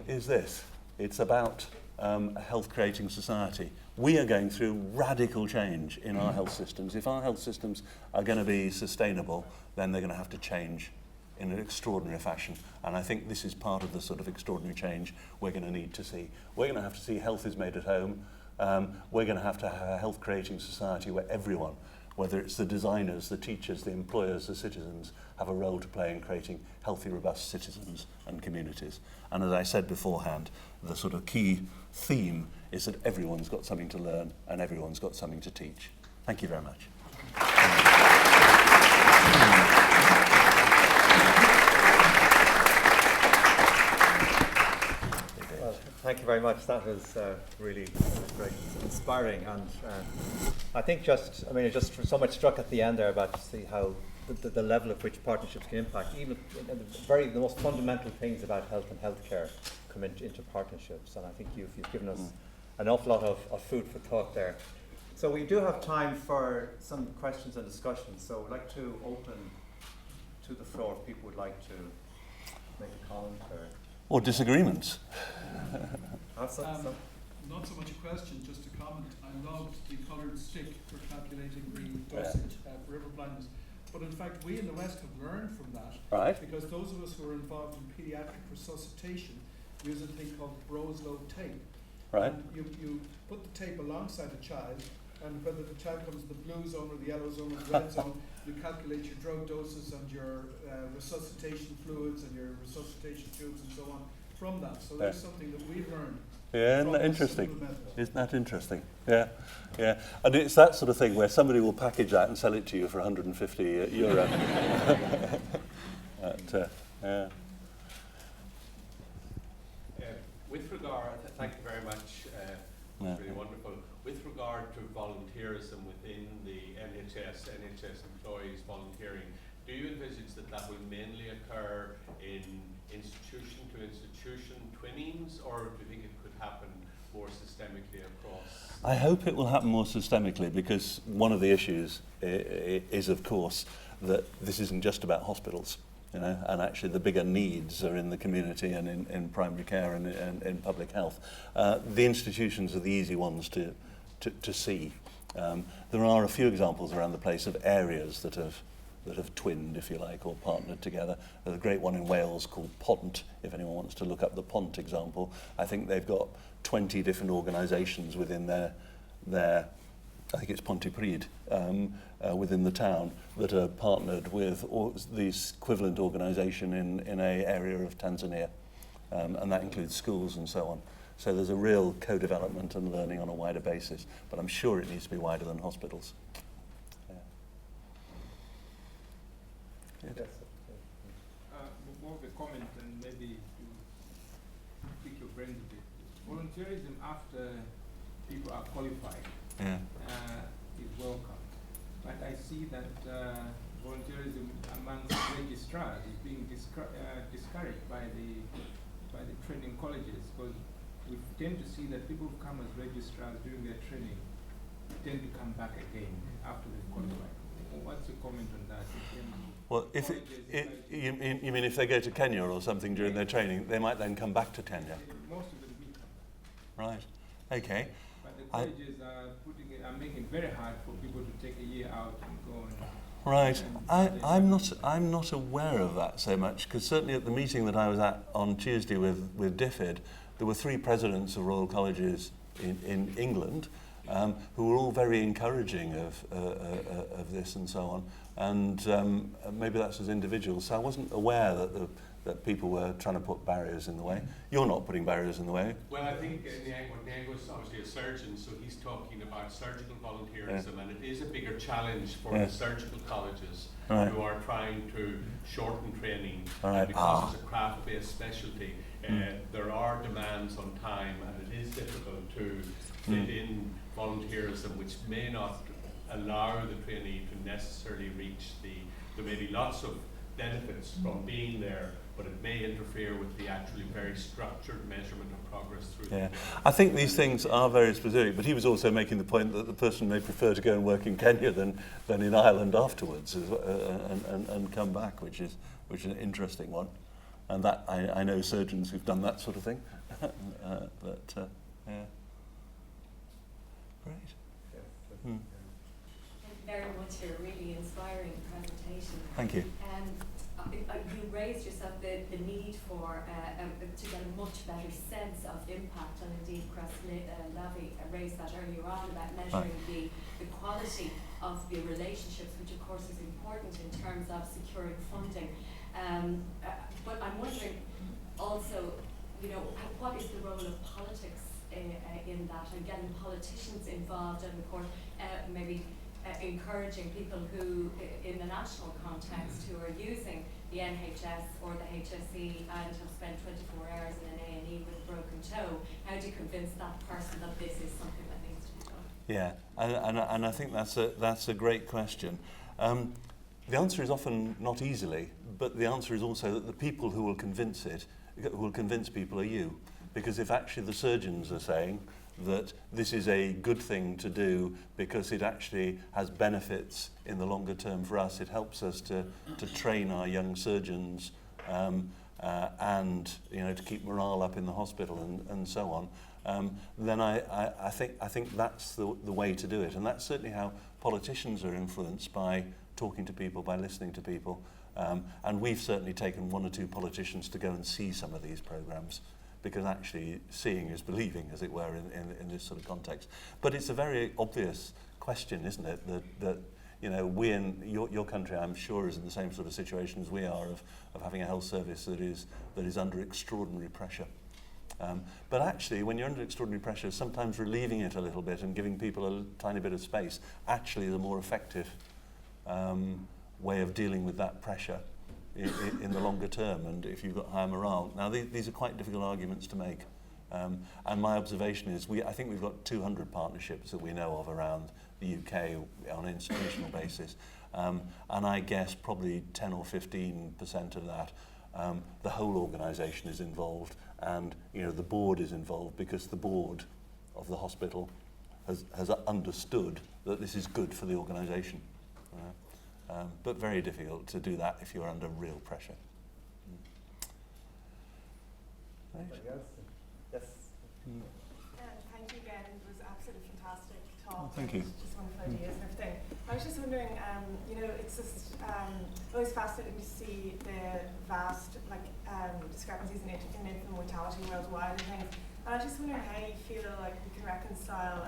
Speaker 3: is this. It's about a health creating society. We are going through radical change in our health systems. If our health systems are going to be sustainable, then they're going to have to change in an extraordinary fashion. And I think this is part of the sort of extraordinary change we're going to need to see. We're going to have to see health is made at home. We're going to have a health creating society where everyone, whether it's the designers, the teachers, the employers, the citizens, have a role to play in creating healthy, robust citizens and communities. And as I said beforehand, the sort of key theme is that everyone's got something to learn and everyone's got something to teach. Thank you very much.
Speaker 1: Well, thank you very much. That was really very inspiring, and I think just so much struck at the end there about to see how the level at which partnerships can impact, even the most fundamental things about health and healthcare come into partnerships, and I think you've given us an awful lot of food for thought there. So we do have time for some questions and discussions, so I'd like to open to the floor if people would like to make a comment
Speaker 3: or disagreements.
Speaker 1: Not so
Speaker 4: much a question, just a comment. I loved the coloured stick for calculating the dosage for river blindness. But in fact, we in the West have learned from that.
Speaker 3: Right.
Speaker 4: Because those of us who are involved in paediatric resuscitation use a thing called Broslow tape.
Speaker 3: Right.
Speaker 4: And you put the tape alongside a child, and whether the child comes in the blue zone or the yellow zone or the red zone, you calculate your drug doses and your resuscitation fluids and your resuscitation tubes and so on from that. So there's something that we've learned.
Speaker 3: Yeah, isn't that interesting? Isn't that interesting? Yeah, yeah. And it's that sort of thing where somebody will package that and sell it to you for 150 euro. Yeah.
Speaker 2: With regard, thank you very much, really wonderful. With regard to volunteerism within the NHS employees volunteering, do you envisage that will mainly occur in institution-to-institution twinnings, or do you think it could happen more systemically across?
Speaker 3: I hope it will happen more systemically, because one of the issues is, of course, that this isn't just about hospitals. and actually the bigger needs are in the community and in primary care and in public health. The institutions are the easy ones to see. There are a few examples around the place of areas that have twinned, if you like, or partnered together. There's a great one in Wales called Pont, if anyone wants to look up the Pont example. I think they've got 20 different organisations within their I think it's Pontypridd, within the town, that are partnered with this equivalent organisation in an area of Tanzania, and that includes schools and so on. So there's a real co-development and learning on a wider basis, but I'm sure it needs to be wider than hospitals. Yeah.
Speaker 1: Yes.
Speaker 5: More of a comment and maybe to pick your brains a bit. Volunteerism after people are qualified is welcome, but I see that volunteerism amongst registrars is being discouraged by the training colleges, because we tend to see that people who come as registrars during their training tend to come back again after they've qualified. What's your comment on that?
Speaker 3: Well, you mean if they go to Kenya or something during their training, they might then come back to Kenya?
Speaker 5: Most of them will come.
Speaker 3: Right. Okay.
Speaker 5: But the colleges are making it very hard for people to take a year out and go and...
Speaker 3: Right. I'm not aware of that so much, because certainly at the meeting that I was at on Tuesday with DFID, there were 3 presidents of Royal Colleges in England who were all very encouraging of this and so on, and maybe that's as individuals. So I wasn't aware that people were trying to put barriers in the way. You're not putting barriers in the way.
Speaker 2: Well, I think Niago's obviously a surgeon, so he's talking about surgical volunteerism, and it is a bigger challenge for the surgical colleges who are trying to shorten training, because it's a craft-based specialty. There are demands on time, and it is difficult to fit in volunteerism, which may not allow the trainee to necessarily reach there may be lots of benefits from being there, but it may interfere with the actually very structured measurement of progress through the day.
Speaker 3: I think these things are very specific, but he was also making the point that the person may prefer to go and work in Kenya than in Ireland afterwards, and come back, which is an interesting one. And that I know surgeons who've done that sort of thing. Yeah. Great.
Speaker 6: Thank you very much for a really inspiring presentation.
Speaker 3: Thank you.
Speaker 6: You raised yourself the need for to get a much better sense of impact, and indeed Lavi raised that earlier on about measuring the quality of the relationships, which of course is important in terms of securing funding. But I'm wondering also, what is the role of politics in that, and getting politicians involved, and of course maybe encouraging people who, in the national context, who are using the NHS or the HSE and have spent 24 hours in an A&E with a broken toe. How do you convince that person that this is something that needs to be done?
Speaker 3: Yeah, and I think that's a great question. The answer is often not easily, but the answer is also that the people who will convince people are you. Because if actually the surgeons are saying that this is a good thing to do because it actually has benefits in the longer term for us, it helps us to train our young surgeons and to keep morale up in the hospital and so on, then I think that's the way to do it. And that's certainly how politicians are influenced, by talking to people, by listening to people. And we've certainly taken 1 or 2 politicians to go and see some of these programs, because actually seeing is believing, as it were, in this sort of context. But it's a very obvious question, isn't it, that we in your country, I'm sure, is in the same sort of situation as we are, of having a health service that is under extraordinary pressure. But actually, when you're under extraordinary pressure, sometimes relieving it a little bit and giving people a tiny bit of space actually is a more effective way of dealing with that pressure in the longer term, and if you've got higher morale. Now, these are quite difficult arguments to make, and my observation is I think we've got 200 partnerships that we know of around the UK on an institutional basis, and I guess probably 10 or 15% of that, the whole organisation is involved, and the board is involved, because the board of the hospital has understood that this is good for the organisation. but very difficult to do that if you're under real pressure. Right.
Speaker 1: Anybody else? Yes.
Speaker 7: Thank you again. It was absolutely fantastic talk.
Speaker 3: Thank you.
Speaker 7: Just wonderful ideas and everything. I was just wondering, it's just always fascinating to see the vast discrepancies in infant mortality worldwide and things. And I was just wondering how you feel like we can reconcile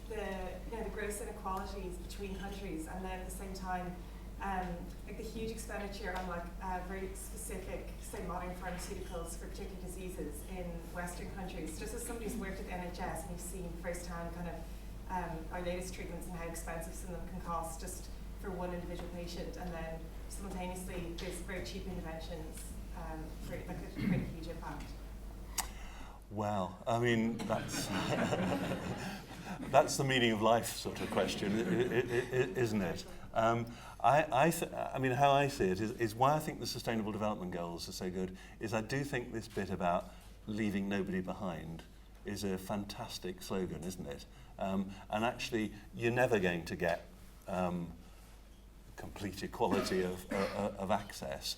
Speaker 7: the gross inequalities between countries, and then at the same time the huge expenditure on very specific, say, modern pharmaceuticals for particular diseases in Western countries. Just as somebody who's worked at the NHS and you've seen firsthand kind of our latest treatments and how expensive some of them can cost just for one individual patient, and then simultaneously there's very cheap interventions for a huge impact.
Speaker 3: Well, I mean, that's that's the meaning of life sort of question, isn't it? I mean, how I see it is why I think the Sustainable Development Goals are so good is I do think this bit about leaving nobody behind is a fantastic slogan, isn't it? And actually, you're never going to get complete equality of access.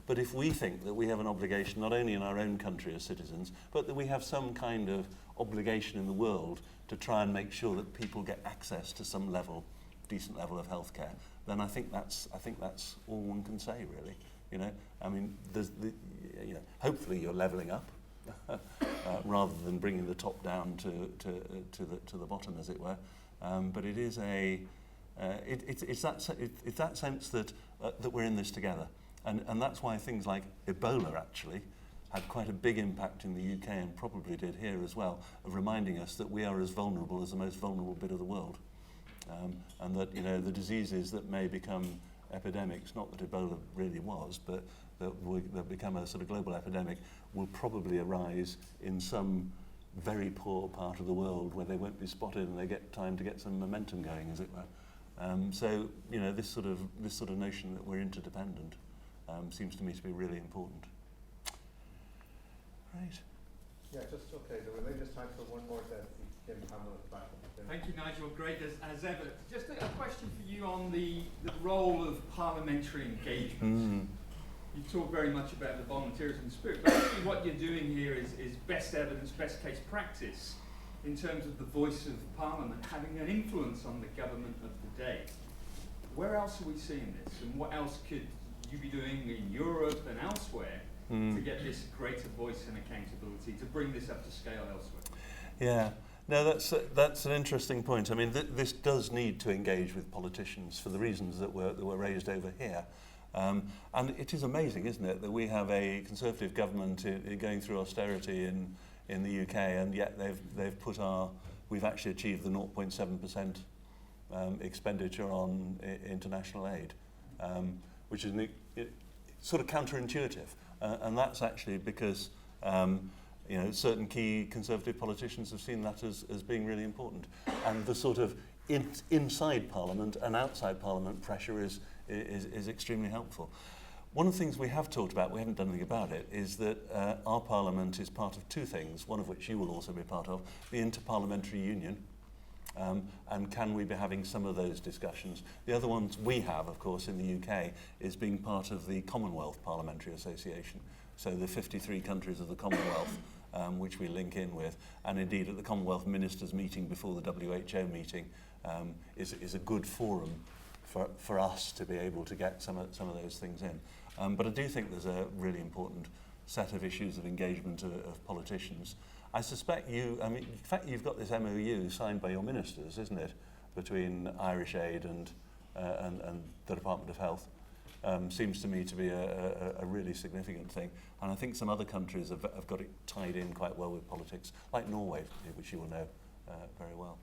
Speaker 3: But if we think that we have an obligation, not only in our own country as citizens, but that we have some kind of obligation in the world to try and make sure that people get access to some level, decent level of healthcare, then I think that's all one can say, really. You know, I mean, hopefully you're levelling up rather than bringing the top down to the bottom, as it were. But it is it's that sense that we're in this together. And that's why things like Ebola actually had quite a big impact in the UK and probably did here as well, of reminding us that we are as vulnerable as the most vulnerable bit of the world. And that, the diseases that may become epidemics, not that Ebola really was, but that become a sort of global epidemic, will probably arise in some very poor part of the world where they won't be spotted and they get time to get some momentum going, as it were. So, this sort of notion that we're interdependent seems to me to be really important. Right.
Speaker 1: Yeah, just okay. So we may just time for one more to Jim Hamill at the back.
Speaker 5: Thank you, Nigel. Great as ever. Just a question for you on the role of parliamentary engagement. You talk very much about the volunteerism spirit, but actually what you're doing here is best evidence, best case practice in terms of the voice of Parliament having an influence on the government of the day. Where else are we seeing this, and what else could you be doing in Europe and elsewhere to get this greater voice and accountability, to bring this up to scale elsewhere?
Speaker 3: Yeah, no, that's an interesting point. I mean, this does need to engage with politicians for the reasons that were raised over here. And it is amazing, isn't it, that we have a Conservative government going through austerity in the UK, and yet we've actually achieved the 0.7% expenditure on international aid, which is sort of counterintuitive. And that's actually because certain key Conservative politicians have seen that as being really important. And the sort of inside Parliament and outside Parliament pressure is extremely helpful. One of the things we have talked about, we haven't done anything about it, is that our Parliament is part of two things, one of which you will also be part of, the Interparliamentary Union. And can we be having some of those discussions? The other ones we have, of course, in the UK, is being part of the Commonwealth Parliamentary Association. So the 53 countries of the Commonwealth, which we link in with, and indeed at the Commonwealth Ministers meeting before the WHO meeting, is a good forum for us to be able to get some of those things in. But I do think there's a really important set of issues of engagement of politicians. I suspect in fact, you've got this MOU signed by your ministers, isn't it, between Irish Aid and the Department of Health. Seems to me to be a really significant thing. And I think some other countries have got it tied in quite well with politics, like Norway, which you will know very well.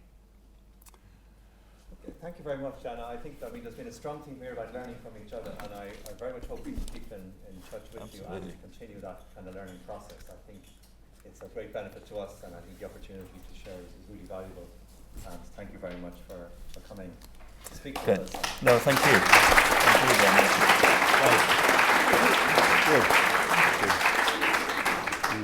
Speaker 1: Okay, thank you very much, Anna. I think there's been a strong theme here about learning from each other, and I very much hope we can keep in touch with
Speaker 3: Absolutely.
Speaker 1: you and continue that kind of learning process. I think it's a great benefit to us, and I think the opportunity to share is really valuable. And thank you very much for coming to speak to us.
Speaker 3: No, thank you. Thank you very much. Right. Good.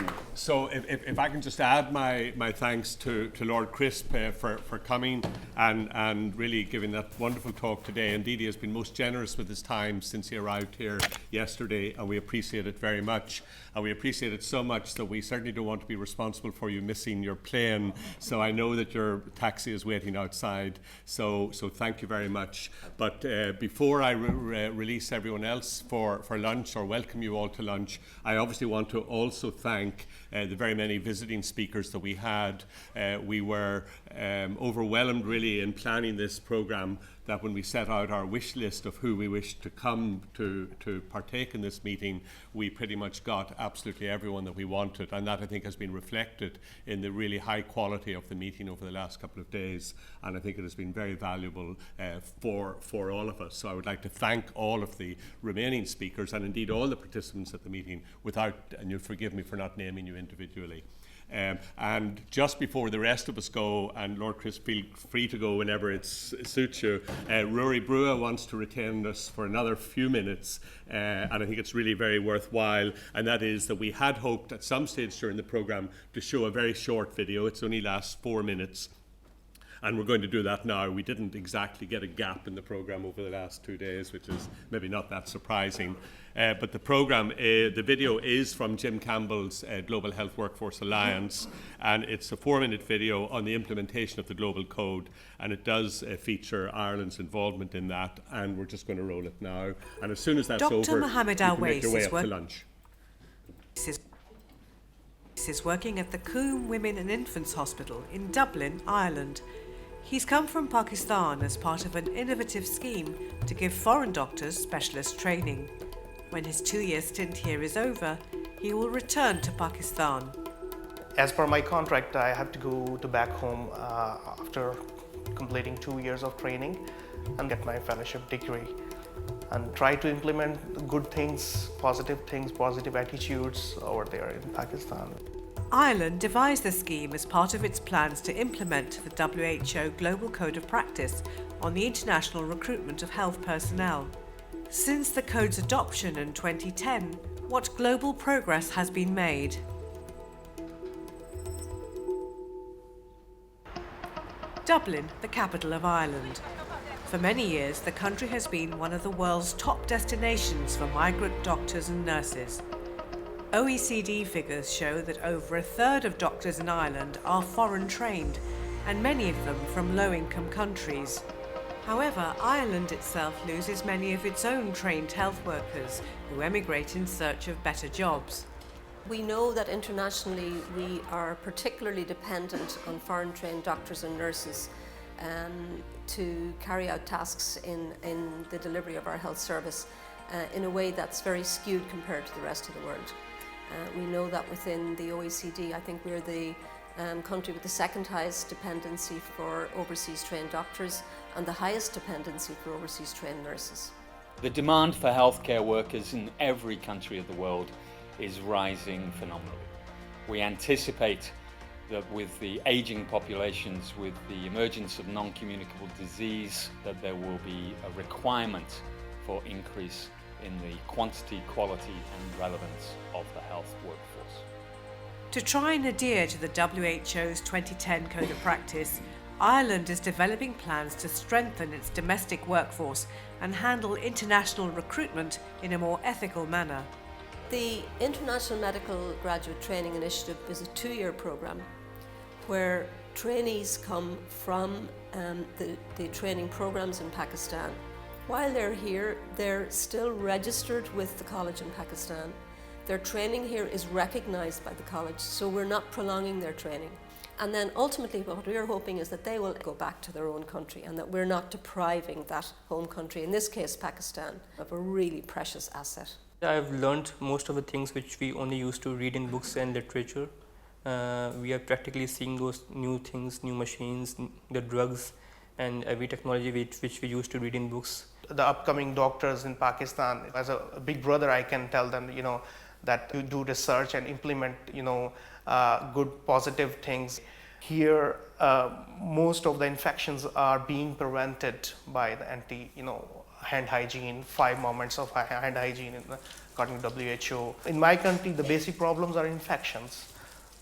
Speaker 3: Good.
Speaker 2: So if I can just add my thanks to Lord Crisp for coming and really giving that wonderful talk today. Indeed, he has been most generous with his time since he arrived here yesterday, and we appreciate it very much. And we appreciate it so much that we certainly don't want to be responsible for you missing your plane. So I know that your taxi is waiting outside. So thank you very much. But before I release everyone else for lunch or welcome you all to lunch, I obviously want to also thank the very many visiting speakers that we had. We were overwhelmed really in planning this programme, that when we set out our wish list of who we wished to come to partake in this meeting, we pretty much got absolutely everyone that we wanted, and that I think has been reflected in the really high quality of the meeting over the last couple of days, and I think it has been very valuable for all of us. So I would like to thank all of the remaining speakers and indeed all the participants at the meeting without, and you'll forgive me for not naming you individually. And just before the rest of us go, and Lord Crisp, feel free to go whenever it suits you, Rory Brewer wants to retain us for another few minutes, and I think it's really very worthwhile, and that is that we had hoped at some stage during the programme to show a very short video. It's only lasts 4 minutes. And we're going to do that now. We didn't exactly get a gap in the programme over the last 2 days, which is maybe not that surprising. But the programme, the video is from Jim Campbell's Global Health Workforce Alliance, and it's a 4-minute video on the implementation of the Global Code, and it does feature Ireland's involvement in that, and we're just going to roll it now. And as soon as that's over, you can make your way up to lunch.
Speaker 8: This is working at the Coombe Women and Infants Hospital in Dublin, Ireland. He's come from Pakistan as part of an innovative scheme to give foreign doctors specialist training. When his 2-year stint here is over, he will return to Pakistan.
Speaker 9: As per my contract, I have to go back home after completing 2 years of training and get my fellowship degree and try to implement good things, positive attitudes over there in Pakistan.
Speaker 8: Ireland devised the scheme as part of its plans to implement the WHO Global Code of Practice on the international recruitment of health personnel. Since the code's adoption in 2010, what global progress has been made? Dublin, the capital of Ireland. For many years, the country has been one of the world's top destinations for migrant doctors and nurses. OECD figures show that over a third of doctors in Ireland are foreign trained, and many of them from low-income countries. However, Ireland itself loses many of its own trained health workers who emigrate in search of better jobs.
Speaker 10: We know that internationally we are particularly dependent on foreign trained doctors and nurses to carry out tasks in the delivery of our health service in a way that's very skewed compared to the rest of the world. We know that within the OECD, I think we're the country with the second highest dependency for overseas trained doctors and the highest dependency for overseas trained nurses.
Speaker 11: The demand for healthcare workers in every country of the world is rising phenomenally. We anticipate that with the aging populations, with the emergence of non-communicable disease, that there will be a requirement for increase in the quantity, quality and relevance of the health workforce.
Speaker 8: To try and adhere to the WHO's 2010 Code of Practice, Ireland is developing plans to strengthen its domestic workforce and handle international recruitment in a more ethical manner.
Speaker 10: The International Medical Graduate Training Initiative is a 2-year programme where trainees come from the training programmes in Pakistan. While they're here, they're still registered with the college in Pakistan. Their training here is recognised by the college, so we're not prolonging their training. And then ultimately what we're hoping is that they will go back to their own country and that we're not depriving that home country, in this case Pakistan, of a really precious asset.
Speaker 12: I've learned most of the things which we only used to read in books and literature. We are practically seeing those new things, new machines, the drugs and every technology which we used to read in books.
Speaker 9: The upcoming doctors in Pakistan, as a big brother, I can tell them, that you do research and implement, good positive things. Here, most of the infections are being prevented by the hand hygiene, 5 moments of hand hygiene according to WHO. In my country, the basic problems are infections.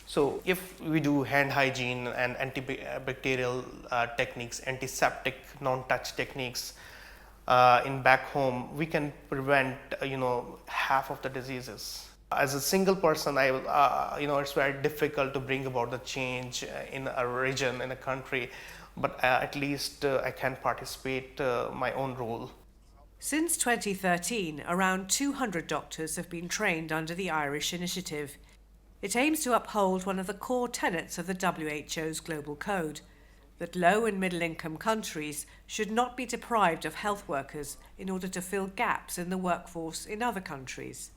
Speaker 9: So if we do hand hygiene and antibacterial techniques, antiseptic non-touch techniques in back home, we can prevent half of the diseases. As a single person, I will, it's very difficult to bring about the change in a region, in a country, but at least I can participate my own role.
Speaker 8: Since 2013, around 200 doctors have been trained under the Irish initiative. It aims to uphold one of the core tenets of the WHO's Global Code, that low and middle-income countries should not be deprived of health workers in order to fill gaps in the workforce in other countries.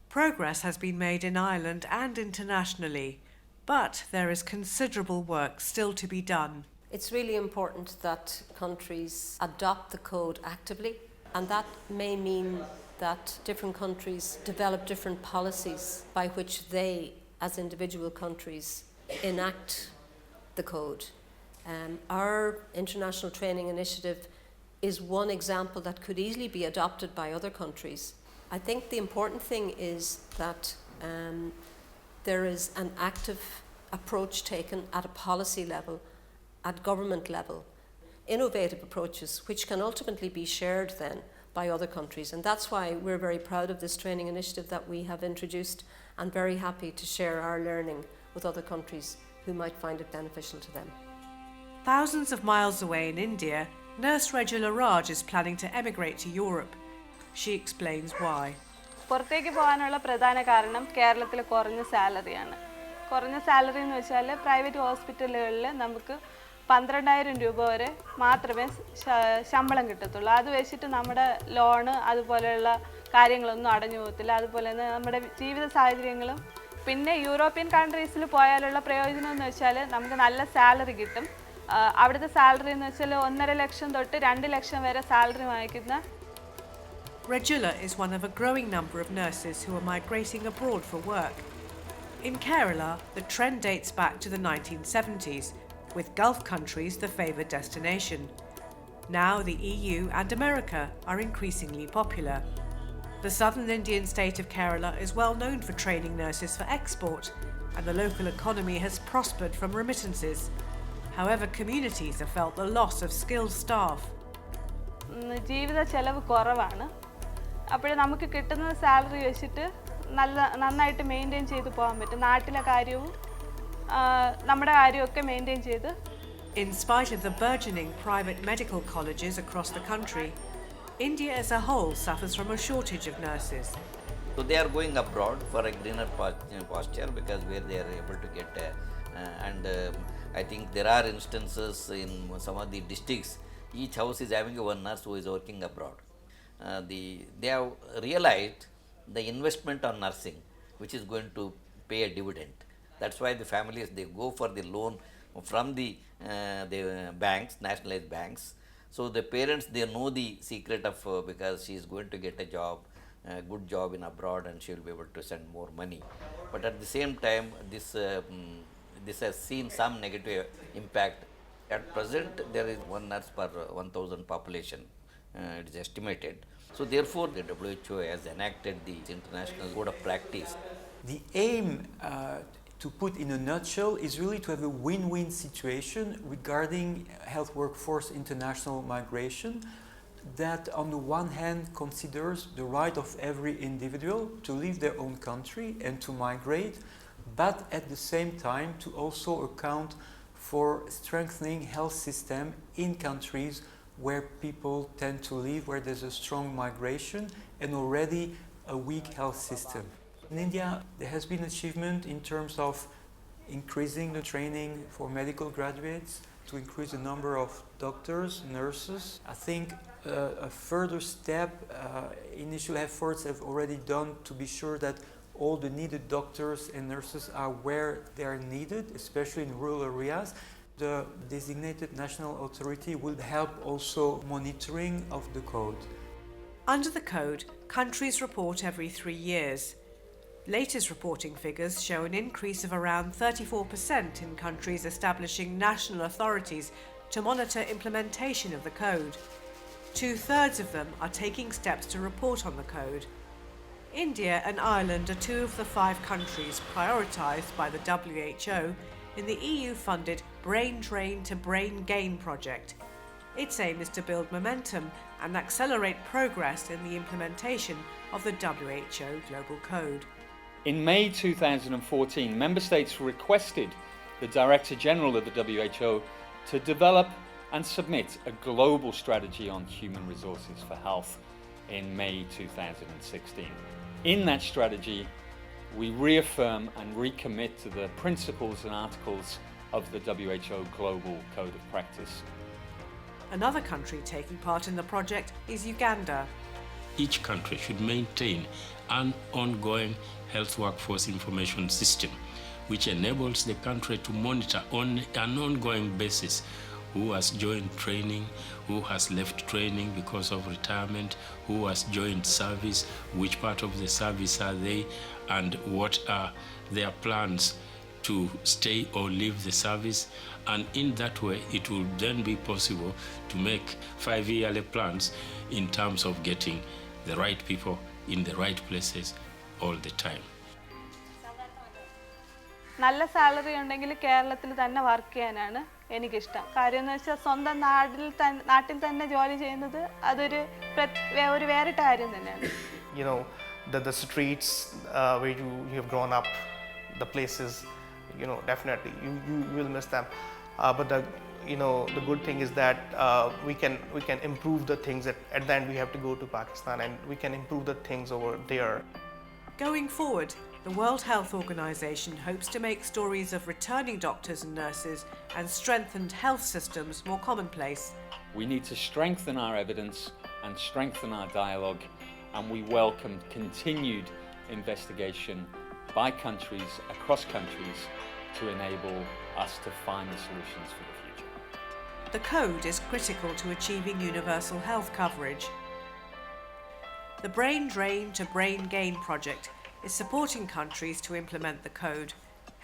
Speaker 8: Progress has been made in Ireland and internationally, but there is considerable work still to be done.
Speaker 10: It's really important that countries adopt the code actively, and that may mean that different countries develop different policies by which they, as individual countries, enact the code. Our international training initiative is one example that could easily be adopted by other countries. I think the important thing is that there is an active approach taken at a policy level, at government level, innovative approaches which can ultimately be shared then by other countries. And that's why we're very proud of this training initiative that we have introduced, and very happy to share our learning with other countries who might find it beneficial to them.
Speaker 8: Thousands of miles away in India, nurse Regula Raj is planning to emigrate to Europe. She explains why.
Speaker 13: പുറത്തേക്ക് പോകാനുള്ള പ്രധാന കാരണം കേരളത്തിലെ കുറഞ്ഞ സാലറിയാണ്. കുറഞ്ഞ salary എന്ന് വെച്ചാൽ private ഹോസ്പിറ്റലുകളിൽ നമുക്ക് 12,000 രൂപ വരെ മാത്രമേ ശമ്പളം കിട്ടത്തുള്ളൂ. അത് വെച്ചിട്ട് നമ്മുടെ ലോണ് അതുപോലെയുള്ള കാര്യങ്ങളൊന്നും അടഞ്ഞു പോകത്തില്ല. അതുപോലെ തന്നെ നമ്മുടെ ജീവിത സാഹചര്യങ്ങളും, പിന്നെ യൂറോപ്യൻ കൺട്രീസിൽ പോയാലുള്ള പ്രയോജനം എന്ന് വെച്ചാൽ നമുക്ക് നല്ല സാലറി കിട്ടും. അവിടുത്തെ സാലറി എന്ന് വെച്ചാൽ 1.5 ലക്ഷം തൊട്ട് 2 ലക്ഷം വരെ സാലറി വാങ്ങിക്കുന്ന.
Speaker 8: Regula is one of a growing number of nurses who are migrating abroad for work. In Kerala, the trend dates back to the 1970s, with Gulf countries the favoured destination. Now the EU and America are increasingly popular. The southern Indian state of Kerala is well known for training nurses for export, and the local economy has prospered from remittances. However, communities have felt the loss of skilled staff.
Speaker 13: ജീവിത ചെലവ് കുറവാണ്. അപ്പോൾ നമുക്ക് കിട്ടുന്ന salary വെച്ചിട്ട് നന്നായിട്ട് maintain ചെയ്തു പോകാൻ പറ്റും. നാട്ടിലെ കാര്യവും നമ്മുടെ കാര്യമൊക്കെ മെയിൻറ്റെയിൻ ചെയ്ത്.
Speaker 8: In spite of the burgeoning private medical colleges across the country, India as a whole suffers from a shortage of nurses.
Speaker 14: So they are going abroad for a greener pasture, because where they are able to get I think there are instances in some of the districts, each house is having one nurse who is working abroad. They have realized the investment on nursing, which is going to pay a dividend. That's why the families, they go for the loan from the banks, nationalized banks. So the parents, they know the secret of because she is going to get a job, a good job in abroad, and she will be able to send more money. But at the same time, this has seen some negative impact. At present, there is one nurse per 1,000 population, it is estimated. So therefore, the WHO has enacted the international code of practice.
Speaker 15: The aim, to put in a nutshell, is really to have a win-win situation regarding health workforce international migration, that on the one hand considers the right of every individual to leave their own country and to migrate, but at the same time to also account for strengthening health system in countries where people tend to live, where there's a strong migration and already a weak health system. In India, there has been achievement in terms of increasing the training for medical graduates, to increase the number of doctors, nurses. I think a further step, initial efforts have already done to be sure that all the needed doctors and nurses are where they are needed, especially in rural areas. The designated national authority will help also monitoring of the code.
Speaker 8: Under the code, countries report every 3 years. Latest reporting figures show an increase of around 34% in countries establishing national authorities to monitor implementation of the code. 2/3 of them are taking steps to report on the code. India and Ireland are two of the 5 countries prioritised by the WHO in the EU-funded Brain Drain to Brain Gain project. Its aim is to build momentum and accelerate progress in the implementation of the WHO Global Code.
Speaker 11: In May 2014, Member States requested the Director General of the WHO to develop and submit a global strategy on human resources for health in May 2016. In that strategy, we reaffirm and recommit to the principles and articles of the WHO Global Code of Practice.
Speaker 8: Another country taking part in the project is Uganda.
Speaker 16: Each country should maintain an ongoing health workforce information system, which enables the country to monitor on an ongoing basis who has joined training, who has left training because of retirement, who has joined service, which part of the service are they, and what are their plans to stay or leave the service. And in that way, it will then be possible to make 5-yearly plans in terms of getting the right people in the right places all the time.
Speaker 13: നല്ല salary ഉണ്ടെങ്കിൽ കേരളത്തിൽ തന്നെ work ചെയ്യാനാണ് എനിക്കിഷ്ടം. കാര്യം എന്ന് വെച്ചാൽ സ്വന്തം നാട്ടിൽ തന്നെ ജോലി ചെയ്യുന്നത് അതൊരു വേറിട്ട കാര്യം തന്നെയാണ്.
Speaker 9: You know, the streets where you have grown up, the places, you know, definitely you will miss them. But the good thing is that we can improve the things. At the end, we have to go to Pakistan and we can improve the things over there.
Speaker 8: Going forward, the World Health Organization hopes to make stories of returning doctors and nurses and strengthened health systems more commonplace.
Speaker 11: We need to strengthen our evidence and strengthen our dialogue, and we welcome continued investigation by countries, across countries, to enable us to find the solutions for the future.
Speaker 8: The code is critical to achieving universal health coverage. The Brain Drain to Brain Gain project is supporting countries to implement the code,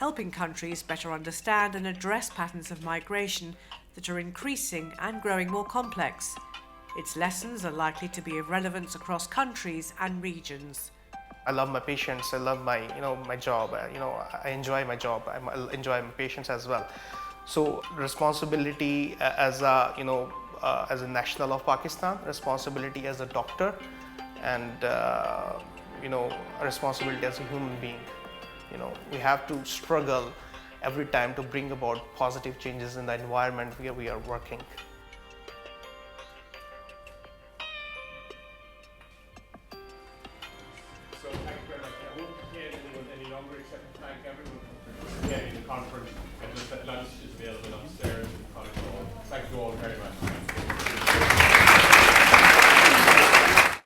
Speaker 8: helping countries better understand and address patterns of migration that are increasing and growing more complex. Its lessons are likely to be of relevance across countries and regions.
Speaker 9: I love my patients. I love my job. I enjoy my job. I enjoy my patients as well. So responsibility as a national of Pakistan, responsibility as a doctor, and a responsibility as a human being. We have to struggle every time to bring about positive changes in the environment where we are working.
Speaker 2: So thank you very much. I won't detain anyone any longer except to thank everyone for participating in the conference, and just that lunch is available upstairs.